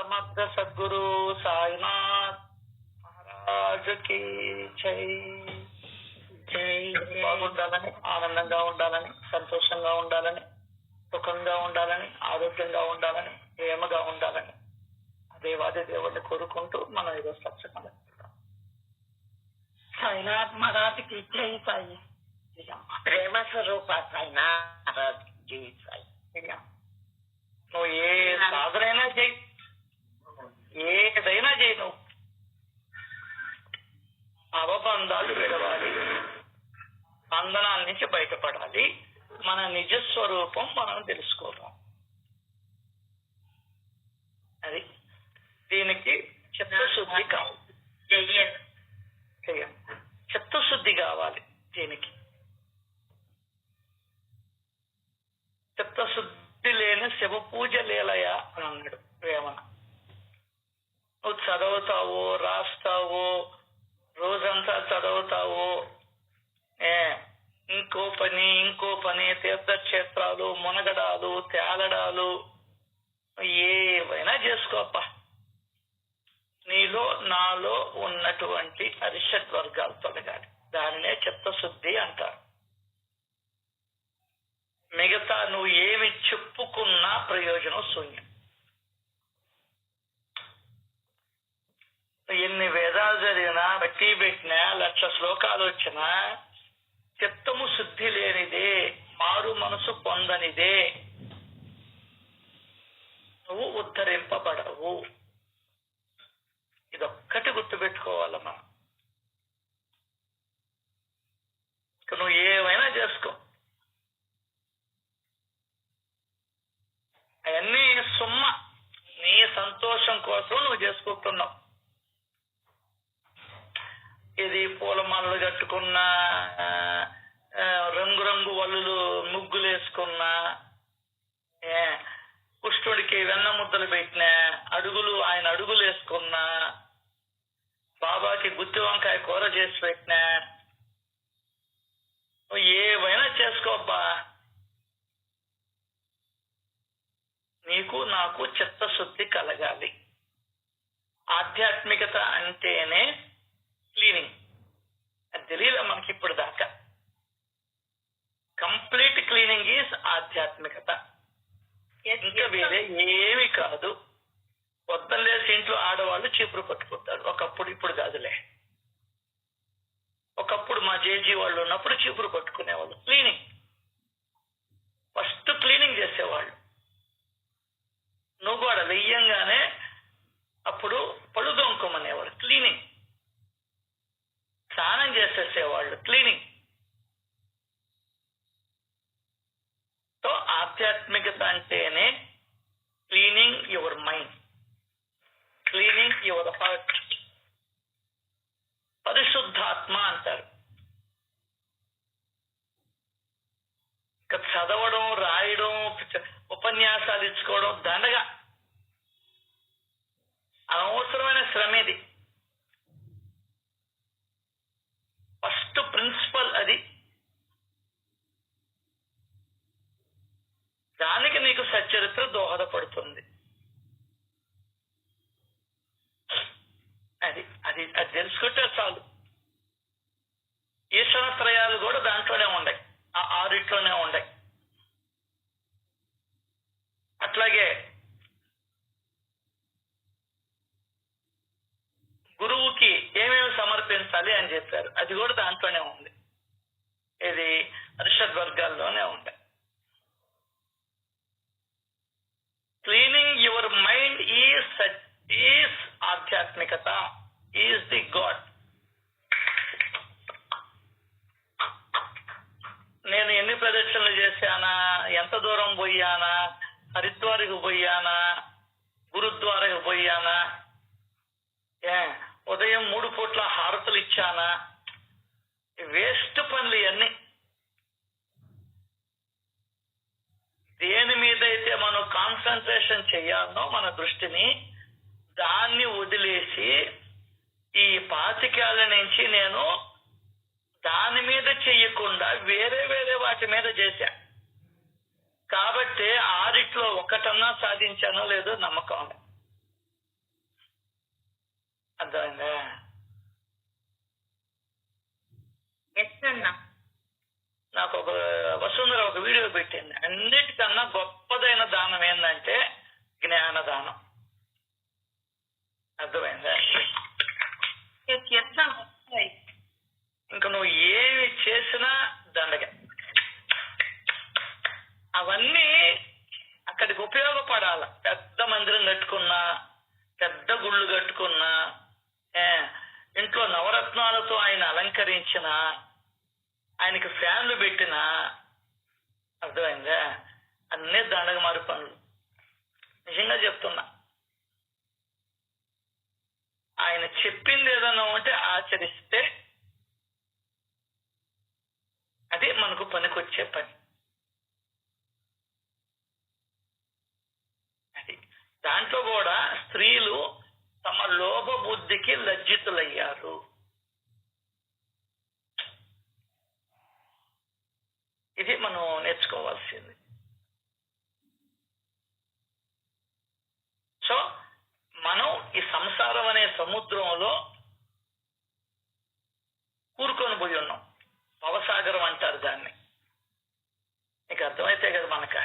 సమర్థ సద్గురు సాయినాథ్ మహారాజ్ కి జై. బాగుండాలని, ఆనందంగా ఉండాలని, సంతోషంగా ఉండాలని, సుఖంగా ఉండాలని, ఆరోగ్యంగా ఉండాలని, ప్రేమగా ఉండాలని దేవాది దేవుడిని కోరుకుంటూ మనం ఈరోజు సత్సంగం సాయినాథ్ మహారాజ్ కి జై సాయి. ప్రేమ స్వరూప సాయినాథ్ జై సాయి. నువ్వు ఏ సాధనైనా చేయి, ఏదైనా చేయి, నువ్వు అవబంధాలు విడవాలి, బంధనాల నుంచి బయటపడాలి, మన నిజస్వరూపం మనం తెలుసుకోవాలి. అది దీనికి చిత్తశుద్ధి కావాలి, చిత్తశుద్ధి కావాలి. దీనికి చిత్తశుద్ధి లేని శివ పూజ లీలయా అని అన్నాడు వేమన. నువ్వు చదువుతావు, రాస్తావు, రోజంతా చదువుతావు, ఇంకో పని, తీర్థక్షేత్రాలు, మునగడాలు, తేలడాలు ఏవైనా చేసుకోప్ప. నీలో నాలో ఉన్నటువంటి అరిషడ్ వర్గాలు తొలగాలి. దానినే చిత్తశుద్ధి అంటారు. మిగతా నువ్వు ఏమి చెప్పుకున్నా ప్రయోజనం శూన్యం. ఎన్ని వేదాలు చదివినా, బట్టి పెట్టినా, 1,00,000 శ్లోకాలు వచ్చినా చిత్తము శుద్ధి లేనిదే, మారు మనసు పొందనిదే నువ్వు ఉద్ధరింపబడవు. ఇదొక్కటి గుర్తుపెట్టుకోవాలమ్మా. నువ్వు ఏమైనా చేసుకో, అవన్నీ సుమ్మ, నీ సంతోషం కోసం నువ్వు చేసుకుంటున్నావు. ఇది పూలమాలలు కట్టుకున్నా, రంగురంగు వల్లులు ముగ్గులు వేసుకున్నా, కృష్ణుడికి వెన్న ముద్దలు పెట్టినా, ఆయన అడుగులు వేసుకున్నా, బాబాకి గుత్తి వంకాయ కూర చేసి పెట్టినా, నువ్వు ఏవైనా చేసుకోబ్బా. నీకు నాకు చిత్తశుద్ధి కలగాలి. ఆధ్యాత్మికత అంటేనే క్లీనింగ్. అది తెలియదు మనకి ఇప్పుడు దాకా. కంప్లీట్ క్లీనింగ్ ఈజ్ ఆధ్యాత్మికత, ఇంకా వేరే ఏమి కాదు. పొద్దున్న లేచి ఇంట్లో ఆడవాళ్ళు చీపురు పట్టుకుంటారు. ఒకప్పుడు, ఇప్పుడు కాదులే. ఒకప్పుడు మా జేజీ వాళ్ళు ఉన్నప్పుడు చీపురు పట్టుకునేవాళ్ళు. క్లీనింగ్, ఫస్ట్ క్లీనింగ్ చేసేవాళ్ళు. నువ్వు కూడా వెయ్యంగానే అప్పుడు పళ్ళు దొంకమనేవాడు, క్లీనింగ్. స్నానం చేసేసేవాళ్ళు, క్లీనింగ్. సో ఆధ్యాత్మికత అంటేనే cleaning your mind, cleaning your heart. పరిశుద్ధాత్మ అంటారు. ఇక చదవడం, రాయడం, ఉపన్యాసాలు ఇచ్చుకోవడం దండగా, అనవసరమైన శ్రమ. ఇది ఫస్ట్ ప్రిన్సిపల్. అది దానికి నీకు సచ్చరిత్ర దోహదపడుతుంది. అది అది అది తెలుసుకుంటే చాలు. ఈశ్వరత్రయాలు కూడా దాంట్లోనే ఉన్నాయి, ఆ 6 ఉన్నాయి. అట్లాగే గురువుకి ఏమేమి సమర్పించాలి అని చెప్పారు, అది కూడా దాంట్లోనే ఉంది. ఇది అరిషడ్ వర్గాల్లోనే ఉంటాయి. క్లీనింగ్ యువర్ మైండ్ ఈజ్ ఆధ్యాత్మికత, ఈజ్ ది గాడ్. నేను ఎన్ని ప్రదక్షిణలు చేశానా, ఎంత దూరం పోయానా, హరిద్వార్కి పోయానా, గురుద్వారకు పోయానా, ఉదయం 3 పూట్ల హారతులు ఇచ్చానా, వేస్ట్ పనులు ఇవన్నీ. దేని మీద అయితే మనం కాన్సన్ట్రేషన్ చేయాలనో మన దృష్టిని, దాన్ని వదిలేసి ఈ 25 ఏళ్ల నుంచి నేను దాని మీద చెయ్యకుండా వేరే వాటి మీద చేశా. కాబట్టి 6 ఒకటన్నా సాధించానో లేదో నమ్మకం. అర్థమైందా? ఎస్ అన్న. నాకు ఒక వసుంధర ఒక వీడియో పెట్టింది. అన్నిటికన్నా గొప్పదైన దానం ఏంటంటే జ్ఞానదానం. అర్థమైందా? ఇంకా నువ్వు ఏమి చేసినా దండగ. అవన్నీ అక్కడికి ఉపయోగపడాల. పెద్ద మందిరం కట్టుకున్నా, పెద్ద గుళ్ళు కట్టుకున్నా, ఇంట్లో నవరత్నాలతో ఆయన అలంకరించిన, ఆయనకి ఫ్యాన్లు పెట్టిన, అర్థమైందా? అన్నీ దండగ మారి పనులు. నిజంగా చెప్తున్నా. ఆయన చెప్పింది ఏదైనా ఉంటే ఆచరిస్తే అది మనకు పనికొచ్చే పని. అది దాంట్లో కూడా స్త్రీలు తమ లోభ బుద్ధికి లజ్జితులయ్యారు. ఇది మనం నేర్చుకోవాల్సింది. సో మనం ఈ సంసారం అనే సముద్రంలో కూరుకొని పోయి ఉన్నాం. భవసాగరం అంటారు దాన్ని. నీకు అర్థమైతే కదా మనక.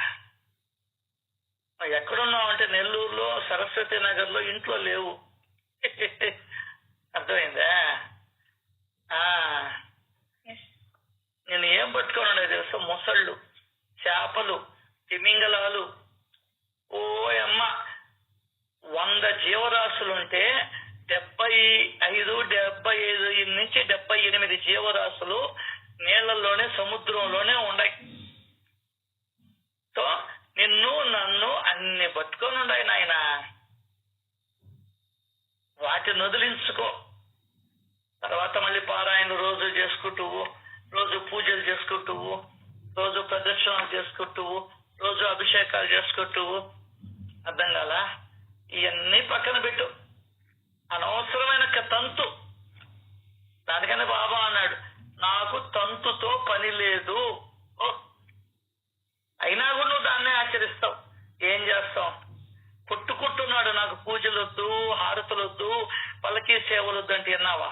ఎక్కడున్నాం అంటే నెల్లూరులో, సరస్వతి నగర్లో ఇంట్లో లేవు. అర్థమైందా? నేను ఏం పట్టుకొని ఉండేది తెలుసా? మొసళ్ళు, చేపలు, తిమింగలాలు. ఓయమ్మ, 100 జీవరాశులుంటే 75 నుంచి 78 జీవరాశులు నీళ్లలోనే, సముద్రంలోనే ఉన్నాయి. సో నిన్ను నన్ను అన్ని పట్టుకొని ఉన్నాయి నాయన. వాటిని వదిలించుకో. తర్వాత మళ్ళీ పారాయణ రోజు చేసుకుంటూ, రోజు పూజలు చేసుకుంటూ, రోజు ప్రదర్శనలు చేసుకుంటూ, రోజు అభిషేకాలు చేసుకుంటూ. అర్థం కాలా? ఇవన్నీ పక్కన పెట్టు. అనవసరమైన తంతు. దానికనే బాబా అన్నాడు, నాకు తంతుతో పని లేదు. అయినా కూడా నువ్వు దాన్నే ఆచరిస్తావు. ఏం చేస్తావు? కొట్టుకుంటున్నాడు, నాకు పూజలొద్దు, హారతులొద్దు, పల్లకీ సేవలొద్దు అంటే విన్నావా?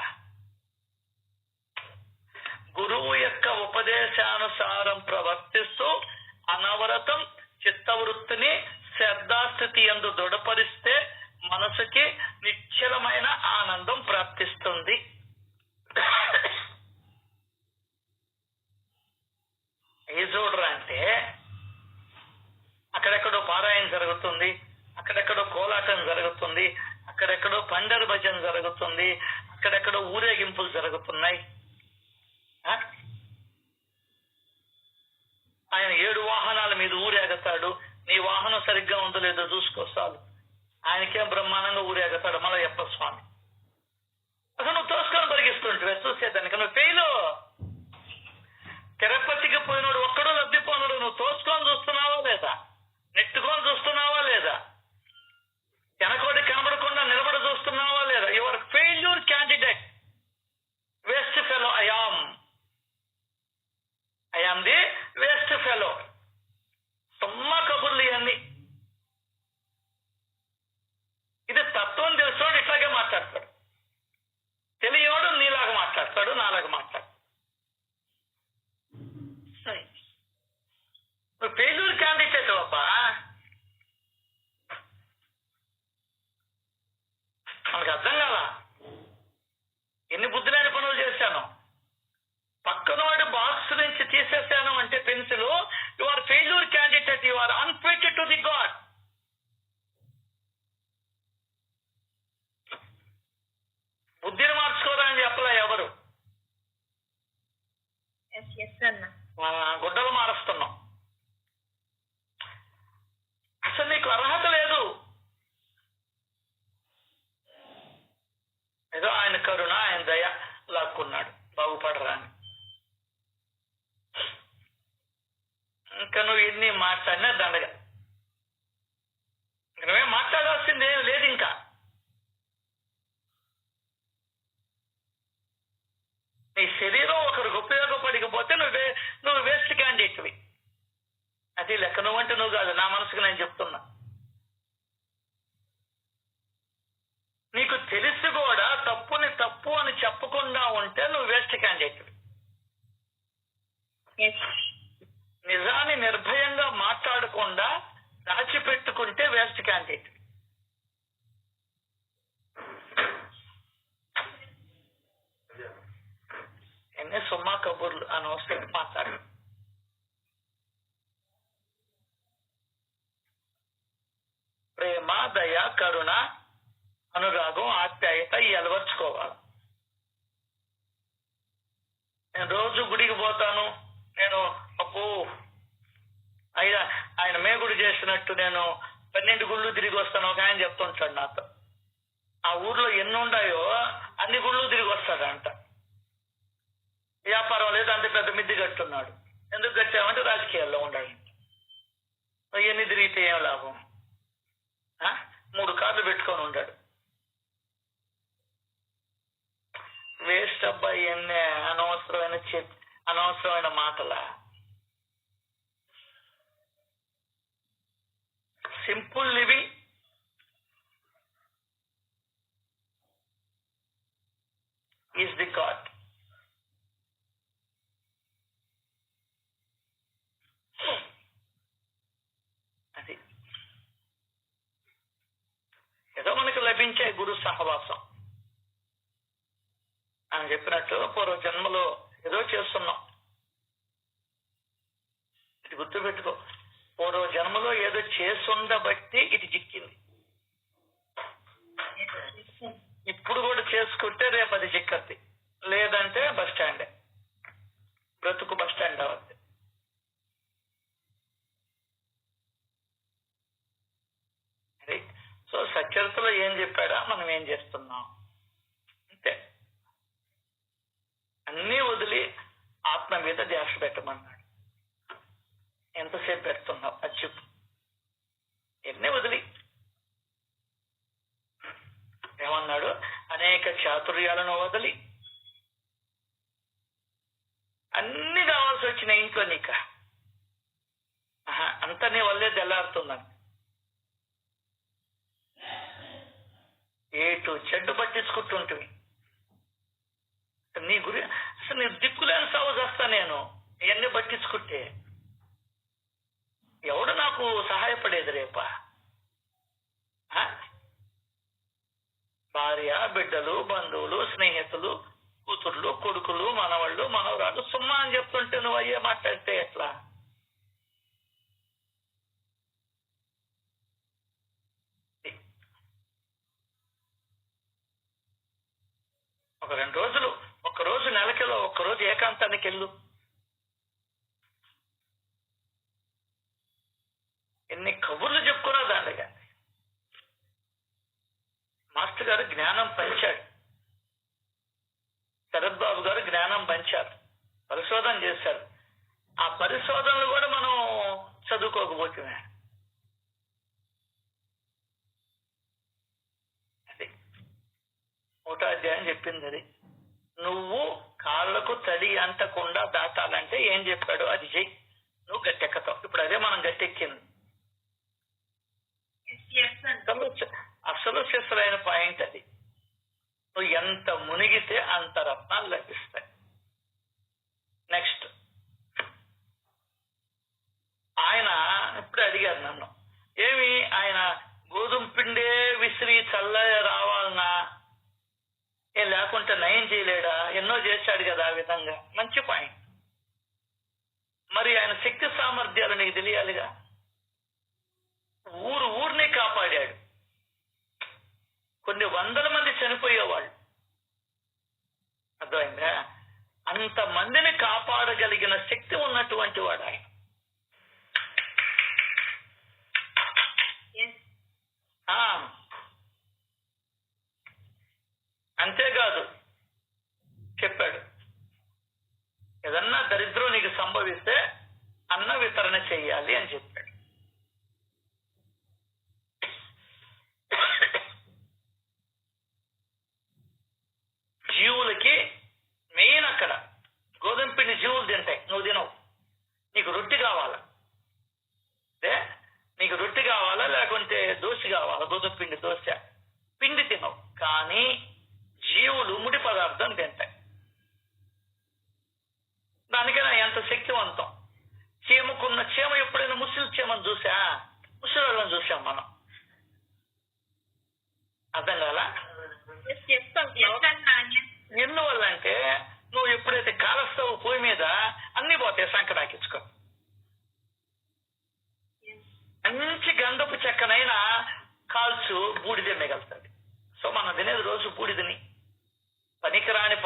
గురువు యొక్క ఉపదేశానుసారం ప్రవర్తిస్తూ అనవరతం చిత్తవృత్తిని శ్రద్ధాస్థితి యందు దృఢపరిస్తే మనసుకి నిశ్చలమైన ఆనందం ప్రాప్తిస్తుంది. ఏ చూడరా అంటే అక్కడెక్కడో పారాయణ జరుగుతుంది, అక్కడెక్కడో కోలాటం జరుగుతుంది, అక్కడెక్కడో పండరి భజన జరుగుతుంది, అక్కడెక్కడో ఊరేగింపులు జరుగుతున్నాయి. ఆయన 7 వాహనాల మీద ఊరేగతాడు. నీ వాహనం సరిగ్గా ఉందో లేదో చూసుకో చాలు. ఆయనకేం బ్రహ్మాండంగా ఊరేగతాడు మలయప్ప స్వామి. అసలు నువ్వు తోసుకొని పరిగిస్తుంటే చూసేదానికి నువ్వు ఫెయిలు. తిరుపతికి పోయినాడు ఒక్కడో లబ్ధిపోయినాడు. నువ్వు తోసుకొని చూస్తున్నావా లేదా? నెట్టుకొని చూస్తున్నావా లేదా? వెనకోటి కనబడకుండా నిలబడి చూస్తున్నావా లేదా? Your failure candidate. Waste fellow. I am the waste fellow. సుమ్మ కబుర్లు ఇవన్నీ. ఇది తత్వం తెలిసినోడు ఇట్లాగే మాట్లాడతాడు. తెలియనోడు నీలాగా మాట్లాడతాడు, నాలాగా మాట్లాడతాడు. నువ్వు ఫెయిల్యూర్ క్యాండిడేట్ అబ్బా. మనకు అర్థం కాలా? ఎన్ని బుద్ధిలేని పనులు చేశాను. పక్కనోడి బాక్స్ నుంచి తీసేసాను అంటే pencil, you are failure candidate. You are unfit to the god. బుద్ధిని మార్చుకోరా అని చెప్పలా ఎవరు. గుడ్డలు మారుస్తున్నాం. అసలు నీకు అర్హత లేదు. ఏదో ఆయన కరుణ, ఆయన దయ లాక్కున్నాడు బాగుపడరా అని. ఇంకా నువ్వు ఇన్ని మాట్లాడినా దండగా. నువ్వేం మాట్లాడాల్సింది ఏం లేదు. ఇంకా నీ శరీరం ఒకరికి ఉపయోగపడకపోతే నువ్వు వేస్ట్ క్యాండిడేట్వి. అది లెక్క. నువ్వంటే నువ్వు కాదు, నా మనసుకు నేను చెప్తున్నా. నీకు తెలిసి కూడా ఎన్ని సుమ్మా కబుర్లు అనవసరం మాట్లాడు. ప్రేమ, దయ, కరుణ, అనురాగం, ఆప్యాయత ఈ అలవర్చుకోవాలి. నేను రోజు గుడికి పోతాను, నేను ఆయన మేగుడు చేసినట్టు నేను 12 గుళ్ళు తిరిగి వస్తాను ఒక ఆయన చెప్తుంటాడు నాతో. ఆ ఊర్లో ఎన్ని ఉన్నాయో అన్ని గుళ్ళు తిరిగి వస్తాడంట. వ్యాపారం లేదు, అంత పెద్ద మిద్ది కట్టున్నాడు. ఎందుకు కట్టామంటే రాజకీయాల్లో ఉండాలంట. ఎన్ని తిరిగితే ఏం లాభం? 3 కార్లు పెట్టుకొని ఉంటాడు. వేస్ట్ అబ్బాయి, ఎన్ని అనవసరమైన మాటల. Simple living is the God. అది ఏదో మనకు లభించే గురు సహవాసం అని చెప్పినట్టు పూర్వ జన్మలో ఏదో చేస్తున్నాం. ఇది గుర్తుపెట్టుకో, పూర్వ జన్మలో ఏదో చేసుండబట్టి ఇది చిక్కింది. ఇప్పుడు కూడా చేసుకుంటే రేపు అది చిక్కద్ది, లేదంటే బస్ స్టాండే, బ్రతుకు బస్ స్టాండ్ అవద్ది. సో సచరితలో ఏం చెప్పాడా, మనం ఏం చేస్తున్నాం అంతే. అన్నీ వదిలి ఆత్మ మీద ధ్యాస పెట్టమన్నాడు. ఎంతసేపు పెడుతున్నావు అది చెప్పు. ఎన్ని వదిలి ఏమన్నాడు, అనేక చాతుర్యాలను వదిలి అన్ని కావాల్సి వచ్చిన ఇంట్లో నీక అంత నీ వల్లే తెల్లారుతుందని ఏటు చెడ్డు పట్టించుకుంటుంటుంది. నీ గురి అసలు నీ దిక్కులేని సాగు చేస్తా నేను ఇవన్నీ పట్టించుకుంటే. ఎవడు నాకు సహాయపడేది రేప? భార్య, బిడ్డలు, బంధువులు, స్నేహితులు, కూతుర్లు, కొడుకులు, మనవాళ్ళు, మనవరాళ్ళు సుమ్మా అని చెప్తుంటే నువ్వు అయ్యే మాట్లాడితే ఎట్లా? ఒక 2 రోజులు, ఒక్కరోజు నెలకిలో, ఒక్కరోజు ఏకాంతానికి వెళ్ళు. ఎన్ని కబుర్లు చెప్పుకున్నా దాంట్లో మాస్టర్ గారు జ్ఞానం పంచాడు, శరత్ బాబు గారు జ్ఞానం పంచారు, పరిశోధన చేశారు. ఆ పరిశోధనలు కూడా మనం చదువుకోకపోతున్నాం. అది 1వ అధ్యాయం చెప్పింది. అది నువ్వు కాళ్ళకు తడి అంటకుండా దాటాలంటే ఏం చెప్పాడు అది చెయ్యి, నువ్వు గట్టెక్కతావు. ఇప్పుడు అదే మనం గట్టెక్కింది. అసలు శిస్సులైన పాయింట్ అది. నువ్వు ఎంత మునిగితే అంత రత్నాలు లభిస్తాయి. నెక్స్ట్ ఆయన ఇప్పుడు అడిగారు నన్ను, ఏమి ఆయన గోధుమ పిండే విసిరి చల్ల రావాలన్నా లేకుంటే నయం చేయలేడా? ఎన్నో చేశాడు కదా ఆ విధంగా. మంచి పాయింట్. మరి ఆయన శక్తి సామర్థ్యాలు నీకు తెలియాలిగా. ఊరిని కాపాడాడు. కొన్ని 100 మంది చనిపోయేవాళ్ళు. అర్థమైందా? అంతమందిని కాపాడగలిగిన శక్తి ఉన్నటువంటి వాడు ఆయన. అంతేకాదు చెప్పాడు, ఏదన్నా దరిద్రం నీకు సంభవిస్తే అన్న వితరణ చెయ్యాలి అని చెప్పాడు. జీవులకి మెయిన్ అక్కడ గోధుమ పిండి జీవులు తింటాయి, నువ్వు తినవు. నీకు రొట్టె కావాలా, నీకు రొట్టె కావాలా లేకుంటే దోశ కావాలా? గోధుమ పిండి దోశ పిండి తినవు, కానీ జీవులు ముడి పదార్థం తింటాయి. దానికైనా ఎంత శక్తివంతం. చీమ ఎప్పుడైనా ముసలి చీమను చూసా? ముసలి చూసాం మనం. అర్థం కాలా? ఎందువల్ల అంటే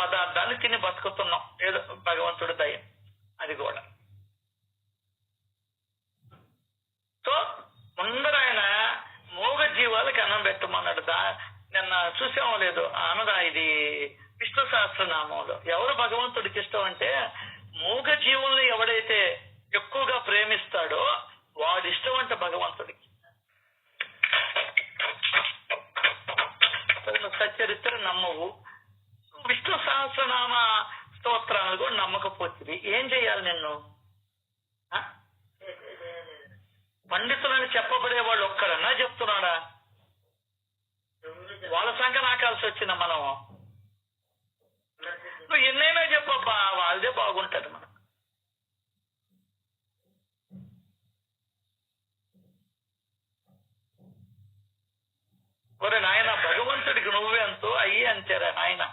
పదార్థాన్ని తిని బతుకుతున్నాం, ఏదో భగవంతుడి దయ అది కూడా. సో ముందర ఆయన మూగ జీవాలకి అన్నం పెట్టమన్నాడు. నిన్న చూసామో లేదు అన్నదా, ఇది విష్ణు సహస్రనామంలో ఎవరు భగవంతుడికి ఇష్టం అంటే మూగ జీవుల్ని ఎవడైతే ఎక్కువగా ప్రేమిస్తాడో వాడి ఇష్టం అంటే భగవంతుడికి. సచ్చరిత్ర నమ్మవు, విష్ణు సహస్రనామ స్తోత్రాలు కూడా నమ్మకపోతుంది, ఏం చెయ్యాలి నిన్ను? పండితులని చెప్పబడే వాళ్ళు ఒక్కరన్నా చెప్తున్నాడా? వాళ్ళ సంఖ్య నాకాల్సి వచ్చిన మనం. నువ్వు ఎన్నైనా చెప్పబ్బా, వాళ్ళదే బాగుంటది మనం. ఒరే నాయన, భగవంతుడికి నువ్వెంతో అయ్యి అంతేరా నాయన.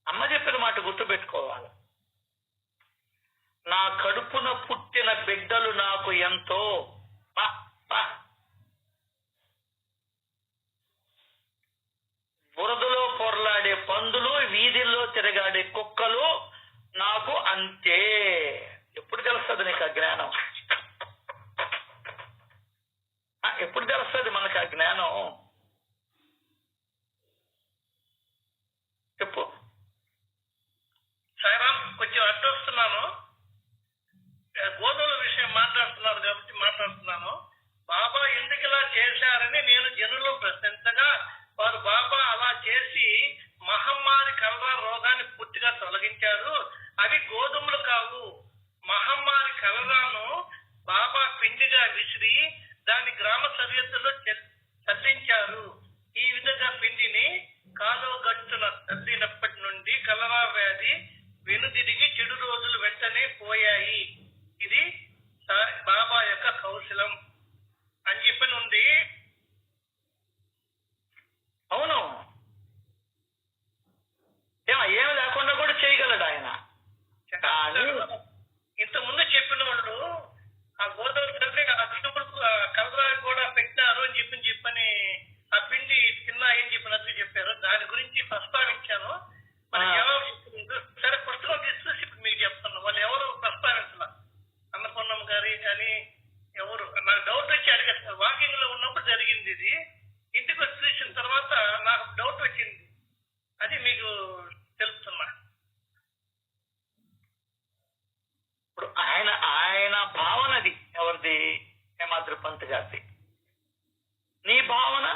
అమ్మ చెప్పిన మాట గుర్తుపెట్టుకోవాలి. నా కడుపున పుట్టిన బిడ్డలు నాకు ఎంతో, బురదలో పొరలాడే పందులు, వీధిల్లో తిరగాడే కుక్కలు నాకు అంతే. ఎప్పుడు తెలుస్తుంది నీకు ఆ జ్ఞానం? ఎప్పుడు తెలుస్తుంది మనకు ఆ జ్ఞానం? చెప్పు. సాయిరామ్, కొంచెం అడ్డొస్తున్నాను. గోధుమల విషయం మాట్లాడుతున్నారు కాబట్టి మాట్లాడుతున్నాను. బాబా ఎందుకు ఇలా చేశారని నేను జనులు ప్రశ్నించగా వారు బాబా అలా చేసి మహమ్మారి కలరా రోగాన్ని పూర్తిగా తొలగించారు. అవి గోధుమలు కావు. మహమ్మారి కలరాను బాబా పిండిగా విసిరి దాన్ని గ్రామ సరిహద్దులో చల్లించారు. ఈ విధంగా పిండిని కాలువ గట్టున చల్లినప్పటి నుండి కలరా వ్యాధి వెనుదిరిగి చెడు రోజులు వెంటనే పోయాయి. ఇది బాబా యొక్క కౌశలం అని చెప్పని ఉంది. అవును, ఏమి లేకుండా కూడా చేయగలడు ఆయన. కానీ ఇంతకుముందు చెప్పిన వాళ్ళు ఆ గోదావరి తండ్రి ఆ తిరుమల కలరా కూడా పెట్టారు అని చెప్పని ఆ పిండి తిన్నా అని చెప్పినట్టు చెప్పారు. దాని గురించి ప్రస్తావించాను. మరి ఎవరు సరే పుస్తకం తీసుకొచ్చి మీకు చెప్తాను. వాళ్ళు ఎవరు ప్రస్తావించాల, అన్నపూర్ణమ్మ గారి కానీ ఎవరు. నాకు డౌట్ వచ్చి అడిగారు. వాకింగ్ లో ఉన్నప్పుడు జరిగింది ఇది. ఇంటికి వచ్చి చూసిన తర్వాత నాకు డౌట్ వచ్చింది. అది మీకు తెలుపుతున్నా. ఇప్పుడు ఆయన భావనది ఎవరిది? హేమాద్రి పంత్ గారిది. నీ భావన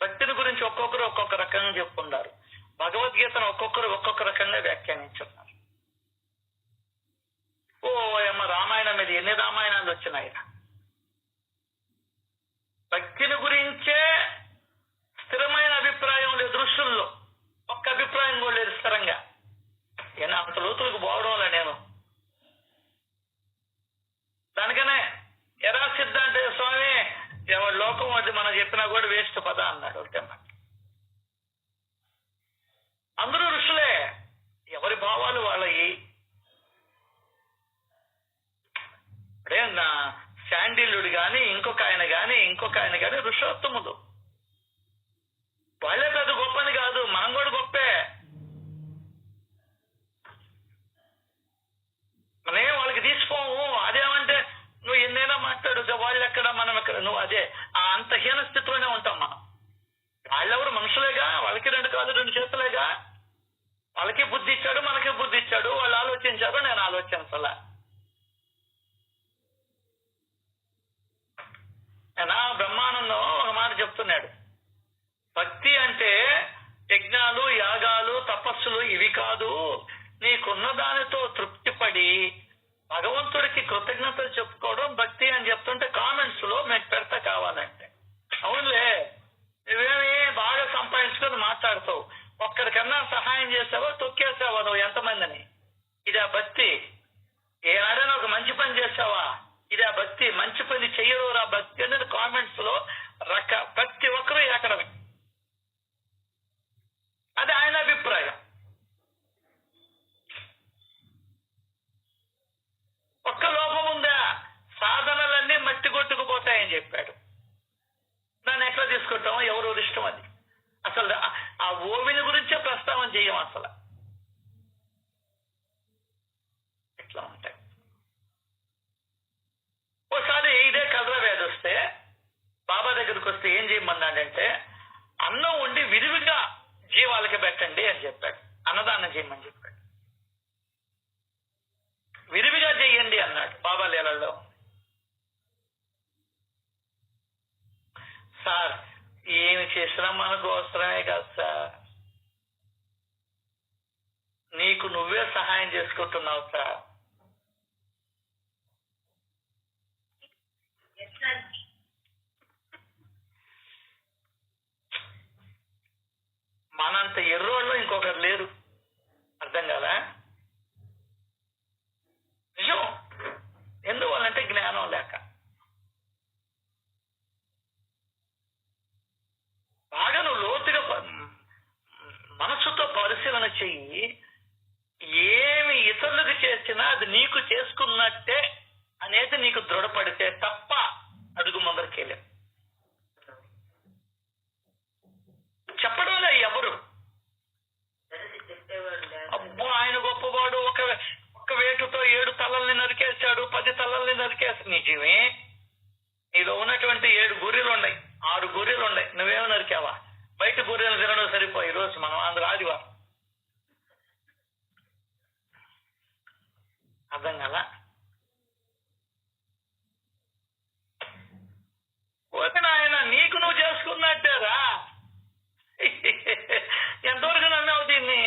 భక్తిని గురించి ఒక్కొక్కరు ఒక్కొక్క రకంగా చెప్పుకున్నారు. భగవద్గీతను ఒక్కొక్కరు ఒక్కొక్క రకంగా వ్యాఖ్యానించున్నారు. అమ్మ రామాయణం మీద ఎన్ని రామాయణాలు వచ్చినాయి. భక్తిని గురించే స్థిరమైన అభిప్రాయం లేదు ఋషుల్లో, ఒక్క అభిప్రాయం కూడా లేదు స్థిరంగా. అంత లోతులకు పోవడంలో నేను దానికనే ఎరా సిద్ధాంత స్వామి ఎవరి లోకం అది మనం చెప్పినా కూడా వేస్ట్ పద అన్నాడు. ఒకటే మాట. అందరూ ఋషులే, ఎవరి భావాలు వాళ్ళవి. అదే శాండిల్యుడు గాని ఇంకొక ఆయన గాని ఋషోత్తములు. వాళ్ళే పెద్ద గొప్పని కాదు, మనం కూడా గొప్పే. మనమే వాళ్ళకి తీసుకోము. అదేమంటే నువ్వు ఎన్నైనా మాట్లాడు, వాళ్ళు ఎక్కడ మనం ఎక్కడ, నువ్వు అదే అంత హీన స్థితిలోనే ఉంటాం మనం. వాళ్ళెవరు మనుషులేగా, వాళ్ళకి 2 కాళ్ళు 2 చేతులేగా. వాళ్ళకి బుద్ధి ఇచ్చాడు, మనకి బుద్ధి ఇచ్చాడు. వాళ్ళు ఆలోచించారు, నేను ఆలోచించలే. బ్రహ్మానందం ఒక మాట చెప్తున్నాడు. భక్తి అంటే యజ్ఞాలు, యాగాలు, తపస్సులు ఇవి కాదు. నీకున్న దానితో తృప్తిపడి భగవంతుడికి కృతజ్ఞతలు చెప్పుకోవడం భక్తి అని చెప్తుంటే కామెంట్స్ లో మీకు పెడతా కావాలంటే. అవునులే, నువ్వేమి బాగా సంపాదించుకొని మాట్లాడతావు, ఒక్కడికన్నా సహాయం చేసావా, తొక్కేసావా నువ్వు ఎంతమందిని? ఇదే భక్తి. ఏనాడైనా ఒక మంచి పని చేసావా? ఇదే భక్తి. మంచి పని చెయ్యరురా భక్తి అనేది కామెంట్స్ లో ప్రతి ఒక్కరూ ఎక్కడమే. అది ఆయన అభిప్రాయం. ఒక్క లోపం ఉందా? సాధనలన్నీ మట్టి కొట్టుకుపోతాయని చెప్పాడు. దాన్ని ఎట్లా తీసుకుంటామో ఎవరు ఇష్టం అది. అసలు ఆ ఓవిని గురించే ప్రస్తావన చేయం అసలు. ఇట్లా ఉంటాయి. ఒకసారి ఇదే కలరా వ్యాధి వస్తే బాబా దగ్గరికి వస్తే ఏం చేయమన్నాడంటే, అన్నం వండి విరివిగా జీవాలకి పెట్టండి అని చెప్పాడు. అన్నదానం చేయమని చెప్పాడు. విరివిగా చేయండి అన్నాడు బాబా లీలల్లో. సార్ ఏమి చేసినా మనకు అవసరమే కాదు సార్, నీకు నువ్వే సహాయం చేసుకుంటున్నావు సార్. మనంత ఎర్రోళ్ళు ఇంకొకరు లేరు. అర్థం కదా? నిజం. ఎందువల్లంటే జ్ఞానం లేక. బాగా నువ్వు లోతుగా మనసుతో పరిశీలన చెయ్యి. ఏమి ఇతరులకు చేసినా అది నీకు చేసుకున్నట్టే అనేది నీకు దృఢపడితే తప్ప అడుగు ముందరికెళ్ళాం. చెప్పడంలే ఎవరు. అబ్బో ఆయన గొప్పవాడు, ఒక వేటుతో 7 తలల్ని నరికేశాడు, 10 తలల్ని నరికేస్తాడు. నిజమే. నీలో ఉన్నటువంటి 7 గొర్రెలు ఉన్నాయి, 6 గొర్రెలు ఉన్నాయి. నువ్వేమో నరికావా? బయట గొర్రెలు తినడం సరిపోయి రోజు మనం అందరూ ఆదివారం. అర్థం కదా? ఓకే నాయన, నీకు నువ్వు చేసుకున్నట్టేరా. ఎంతవరకు నమ్మావు దీన్ని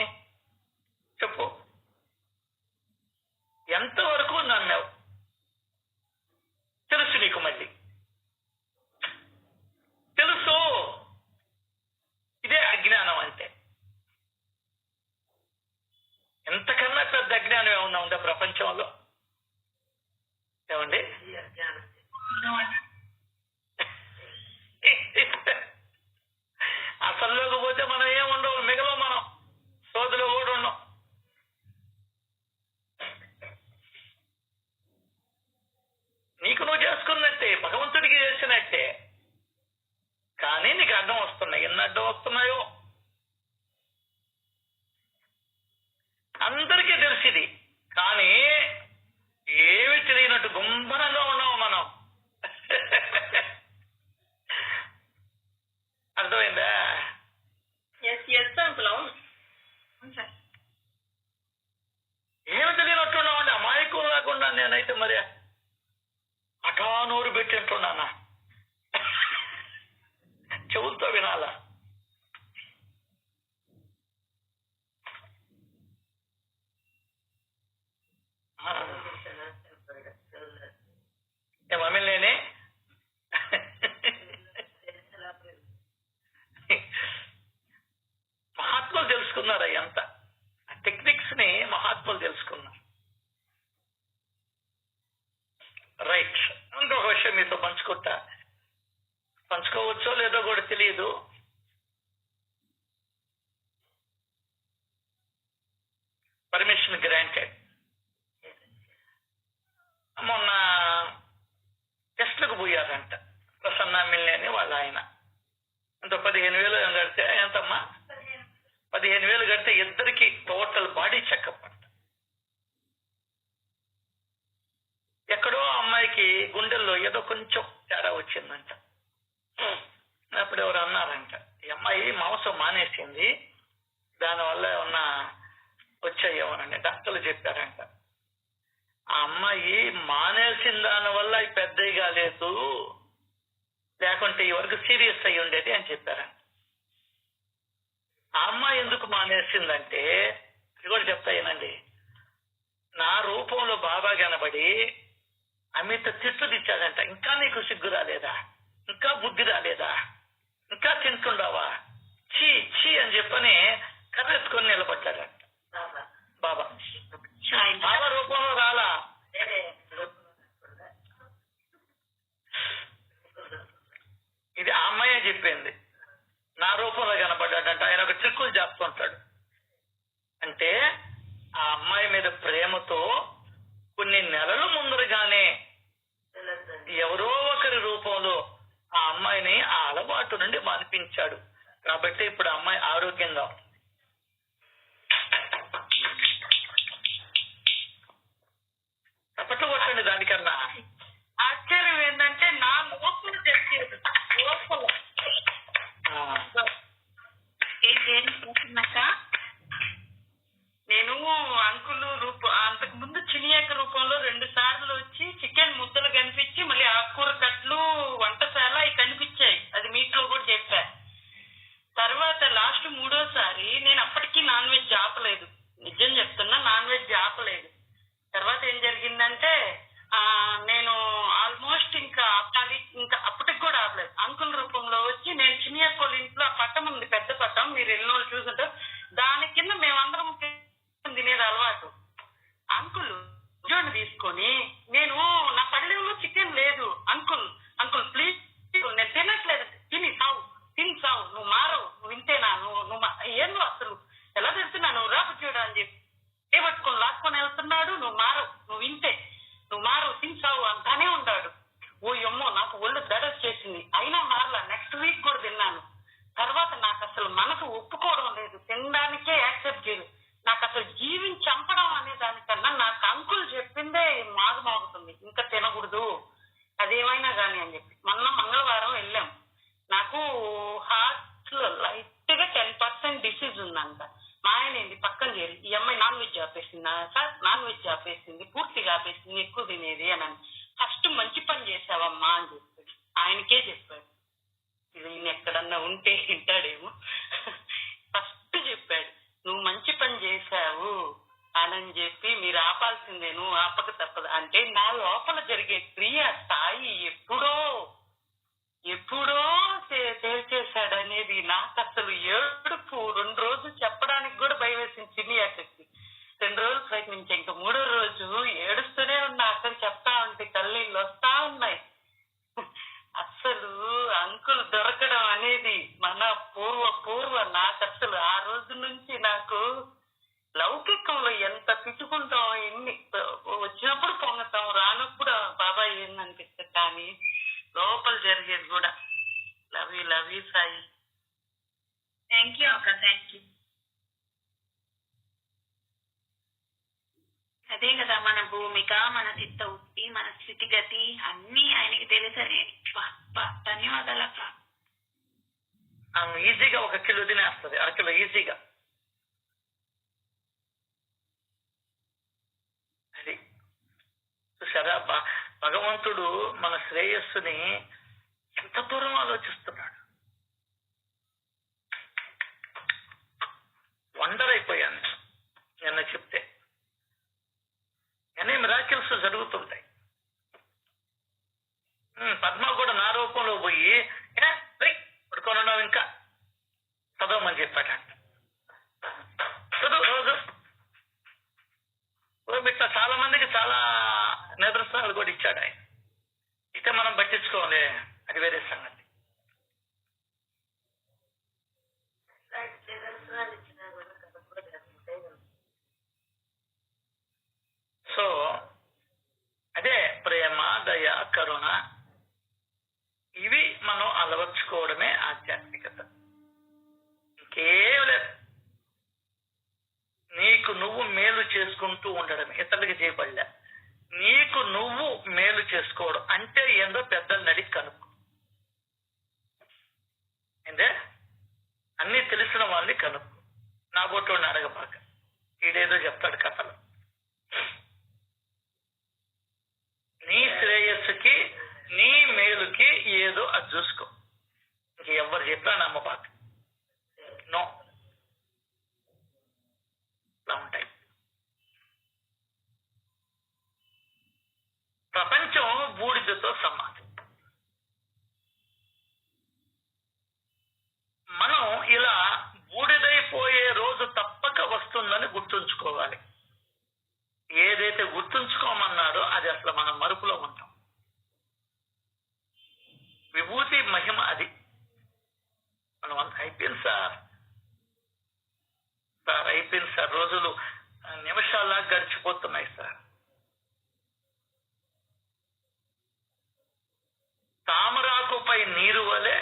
చెప్పు? ఎంతవరకు నమ్మావు? తెలుసు నీకు, మళ్ళీ తెలుసు. ఇదే అజ్ఞానం అంటే. ఎంతకన్నా పెద్ద అజ్ఞానం ఏమన్నా ఉందా ప్రపంచంలో? ఏమండి? అసలు పోతే మనం ఏం ఉండవు, మిగలవు. మనం సోదులు కూడా ఉన్నాం. నీకు నువ్వు చేసుకున్నట్టే, భగవంతుడికి చేసినట్టే. కానీ నీకు అడ్డం వస్తున్నాయి. ఎన్ని అడ్డం వస్తున్నాయో అందరికీ తెలిసింది. కానీ ఏమి తెలియనట్టు గుంభనంగా ఉన్నాము మనం. అర్థమైందా? ఏమి తెలియనట్టున్నామండి, అమాయకం లేకుండా. నేనైతే మరి అటా నోరు పెట్టింటున్నానా? చెవులతో వినాలా? మమ్మల్ని నేనే మహాత్ములు తెలుసుకున్నారు. ఎంత టెక్నిక్స్ ని మహాత్ములు తెలుసుకున్నారు. రైట్. ఇంకొక విషయం మీతో పంచుకోవచ్చో లేదో కూడా తెలియదు. Permission granted. మొన్న టెస్ట్లకు పోయారంట ప్రసన్న మిల్లేని వాళ్ళ ఆయన. అంత 15,000 కడితే, ఎంతమ్మా? 15,000 కడితే ఇద్దరికి టోటల్ బాడీ చెకప్ అంట. ఎక్కడో అమ్మాయికి గుండెల్లో ఏదో కొంచెం తేడా వచ్చిందంట. అప్పుడు ఎవరు అన్నారంట, ఈ అమ్మాయి మాంసం మానేసింది, దానివల్ల ఏమన్నా వచ్చాయేమోనండి డాక్టర్లు చెప్పారంట. ఆ అమ్మాయి మానేసిన దానివల్ల అవి పెద్దవి కాలేదు, లేకుంటే ఈ వరకు సీరియస్ అయ్యి ఉండేది అని చెప్పారంట. ఆ అమ్మాయి ఎందుకు మానేసిందంటే, ఇది కూడా చెప్తాయేనండి, నా రూపంలో బాబా కనబడి అమిత తిట్లు తెచ్చాడంట. ఇంకా నీకు సిగ్గు రాలేదా? ఇంకా బుద్ధి రాలేదా? ఇంకా తింటుండవా? చీ చీ అని చెప్పని కర్రెత్తుకొని నిలబడ్డాడంట బాబా. బాబా రూపంలో రాలా. ఇది ఆ అమ్మాయే చెప్పింది. నా రూపంలో కనబడ్డాడంట. ఆయన ఒక ట్రిక్కులు చేస్తుంటాడు. అంటే ఆ అమ్మాయి మీద ప్రేమతో కొన్ని నెలల ముందరగానే ఎవరో ఒకరి రూపంలో ఆ అమ్మాయిని ఆ అలవాటు నుండి మానిపించాడు. కాబట్టి ఇప్పుడు ఆ అమ్మాయి ఆరోగ్యంగా ఉంది. దానికన్నా ఆశ్చర్యం ఏంటంటే నా లోపల జరిగేది లోపల ఏం చేస్తున్నాక నేను అంకులు అంతకు ముందు చినియాక రూపంలో 2 సార్లు వచ్చి చికెన్ ముద్దలు కనిపించి మళ్ళీ ఆకుకూర కట్లు వంటశాల అవి కనిపించాయి. అది మీట్లో కూడా చెప్పా. తర్వాత లాస్ట్ 3వ సారి నేను అప్పటికీ నాన్ వెజ్ ఆపలేదు. నిజం చెప్తున్నా, నాన్ వెజ్ ఆపలేదు. తర్వాత ఏం జరిగిందంటే నేను ఆల్మోస్ట్ ఇంకా ఆపాలి, ఇంకా అప్పటికి కూడా ఆపలేదు. అంకుల్ రూపంలో వచ్చి నేను చినియాకోళ్ళ ఇంట్లో పట్టం ఉంది, పెద్ద పట్టం, మీరు ఎన్నోళ్ళు చూసుంటారు. దాని కింద మేమందరం తినేది అలవాటు. అంకుల్ ఉద్యోగం తీసుకొని నేను నా పల్లెల్లో చికెన్ లేదు, అంకుల్ అంకుల్ ప్లీజ్ నేను తినట్లేదు, తిని సావు, నువ్వు మారవు, నువ్వు వింటేనా, నువ్వు ఏందో అసలు ఎలా తింటున్నా, నువ్వు రాపు చూడ అని చెప్పి ఏ పట్టుకొని లాక్కొని వెళ్తున్నాడు. నువ్వు మారవు, నువ్వు వింటే నువ్వు మారవు, తిని సావు అంటానే ఉంటాడు. ఓ అమ్మో, నాకు ఒళ్ళు దడొచ్చేసింది. అయినా మారలా. నెక్స్ట్ వీక్ కూడా తిన్నాను. తర్వాత నాకు అసలు మనసు ఒప్పుకోవడం లేదు, తినడానికే యాక్సెప్ట్ చేయదు. నాకు అసలు జీవిని చంపడం అనే దానికన్నా నాకు అంకుల్ చెప్పిందే మాగుమోగుతుంది, ఇంకా తినకూడదు అదేమైనా కానీ అని చెప్పి. మొన్న మంగళవారం వెళ్ళాం. నాకు హార్ట్ లో లైట్ గా 10% డిసీజ్ ఉందంట. మా ఆయన ఏంది పక్కన చేరి, ఈ అమ్మాయి నాన్ వెజ్ ఆపేసిందా సార్, నాన్ వెజ్ ఆపేసింది, పూర్తిగా ఆపేసింది, ఎక్కువ తినేది అని. ఫస్ట్ మంచి పని చేసావమ్మా అని చెప్పాడు. ఆయనకే చెప్పాడు, ఈయన ఎక్కడన్నా ఉంటే తింటాడేమో. ఫస్ట్ చెప్పాడు, నువ్వు మంచి పని చేశావు అని చెప్పి, మీరు ఆపాల్సిందే, నువ్వు ఆపక తప్పదు అంటే. నా లోపల జరిగే క్రియ స్థాయి ఎప్పుడో తేల్చేశాడు అనేది నాకు అసలు ఏడుపు. 2 రోజులు చెప్పడానికి కూడా భయం వేసింది చినియాకి. 2 రోజులు ప్రయత్నించా, ఇంకా 3వ రోజు ఏడుస్తూనే ఉన్నా. అసలు చెప్తా ఉంటే కళ్ళీళ్ళు వస్తా ఉన్నాయి. అసలు అంకుల్ దొరకడం అనేది మన పూర్వ నాకు అసలు ఆ రోజు నుంచి నాకు లౌకికంలో ఎంత తిట్టుకుంటాం, ఎన్ని వచ్చినప్పుడు పొంగతాం, రానప్పుడు బాబాయ్ ఏందనిపిస్తుంది. కానీ లోపల జరిగేది కూడా love you Sai. Thank you అక్క, థ్యాంక్ యూ. అదే కదా మన భూమిక, మన చిత్త ఉత్తి, మన స్థితిగతి అన్ని ఆయనకి తెలుసని. ధన్యవాదాలు అక్క. ఈజీగా 1 కిలో తినేస్తుంది, 1 కిలో ఈజీగా. అది చూసారా, భగవంతుడు మన శ్రేయస్సుని ఎంత దూరం ఆలోచిస్తున్నాడు. వండర్ అయిపోయాను నిన్న చెప్తే. అనే మిరాకిల్స్ జరుగుతుంటాయి. పద్మ కూడా నా రూపంలో పోయి పడుకోనున్నావు ఇంకా చదవమని చెప్పాడంట. చదువు రోజు. ఇట్లా చాలా మందికి చాలా నిదర్శనాలు కూడా ఇచ్చాడు ఆయన. ఇక మనం పట్టించుకోవాలి, అది వేరే సంగతి. సో అదే ప్రేమ, దయ, కరుణ, ఇవి మనం అలవర్చుకోవడమే ఆధ్యాత్మికత. ఇంకేం లేదు. నీకు నువ్వు మేలు చేసుకుంటూ ఉండడమే, ఇతరులకి చేయబడలే. నీకు నువ్వు మేలు చేసుకోవడం అంటే ఏందో పెద్దలు నడికి కనుక్కో. అంటే అన్ని తెలిసిన వాళ్ళని కనుక్కో. నా బొట్టోడిని అడగబాక, ఈడేదో చెప్తాడు కథలు. నీ శ్రేయస్సుకి, నీ మేలుకి ఏదో అది చూసుకో. ఇంకెవ్వరు చెప్పినా నమ్మబాక. నో, ఇలా ఉంటాయి. ప్రపంచం బూడిదతో సమానం. మనం ఇలా బూడిదైపోయే రోజు తప్పక వస్తుందని గుర్తుంచుకోవాలి. ఏదైతే గుర్తుంచుకోమన్నాడో అది అసలు మనం మరుపులో ఉంటాం. విభూతి మహిమ అది. మనం అంత అయిపోయింది సార్ అయిపోయింది సార్, రోజులు నిమిషాల్లా గడిచిపోతున్నాయి సార్. తామరాకుపై నీరు వలె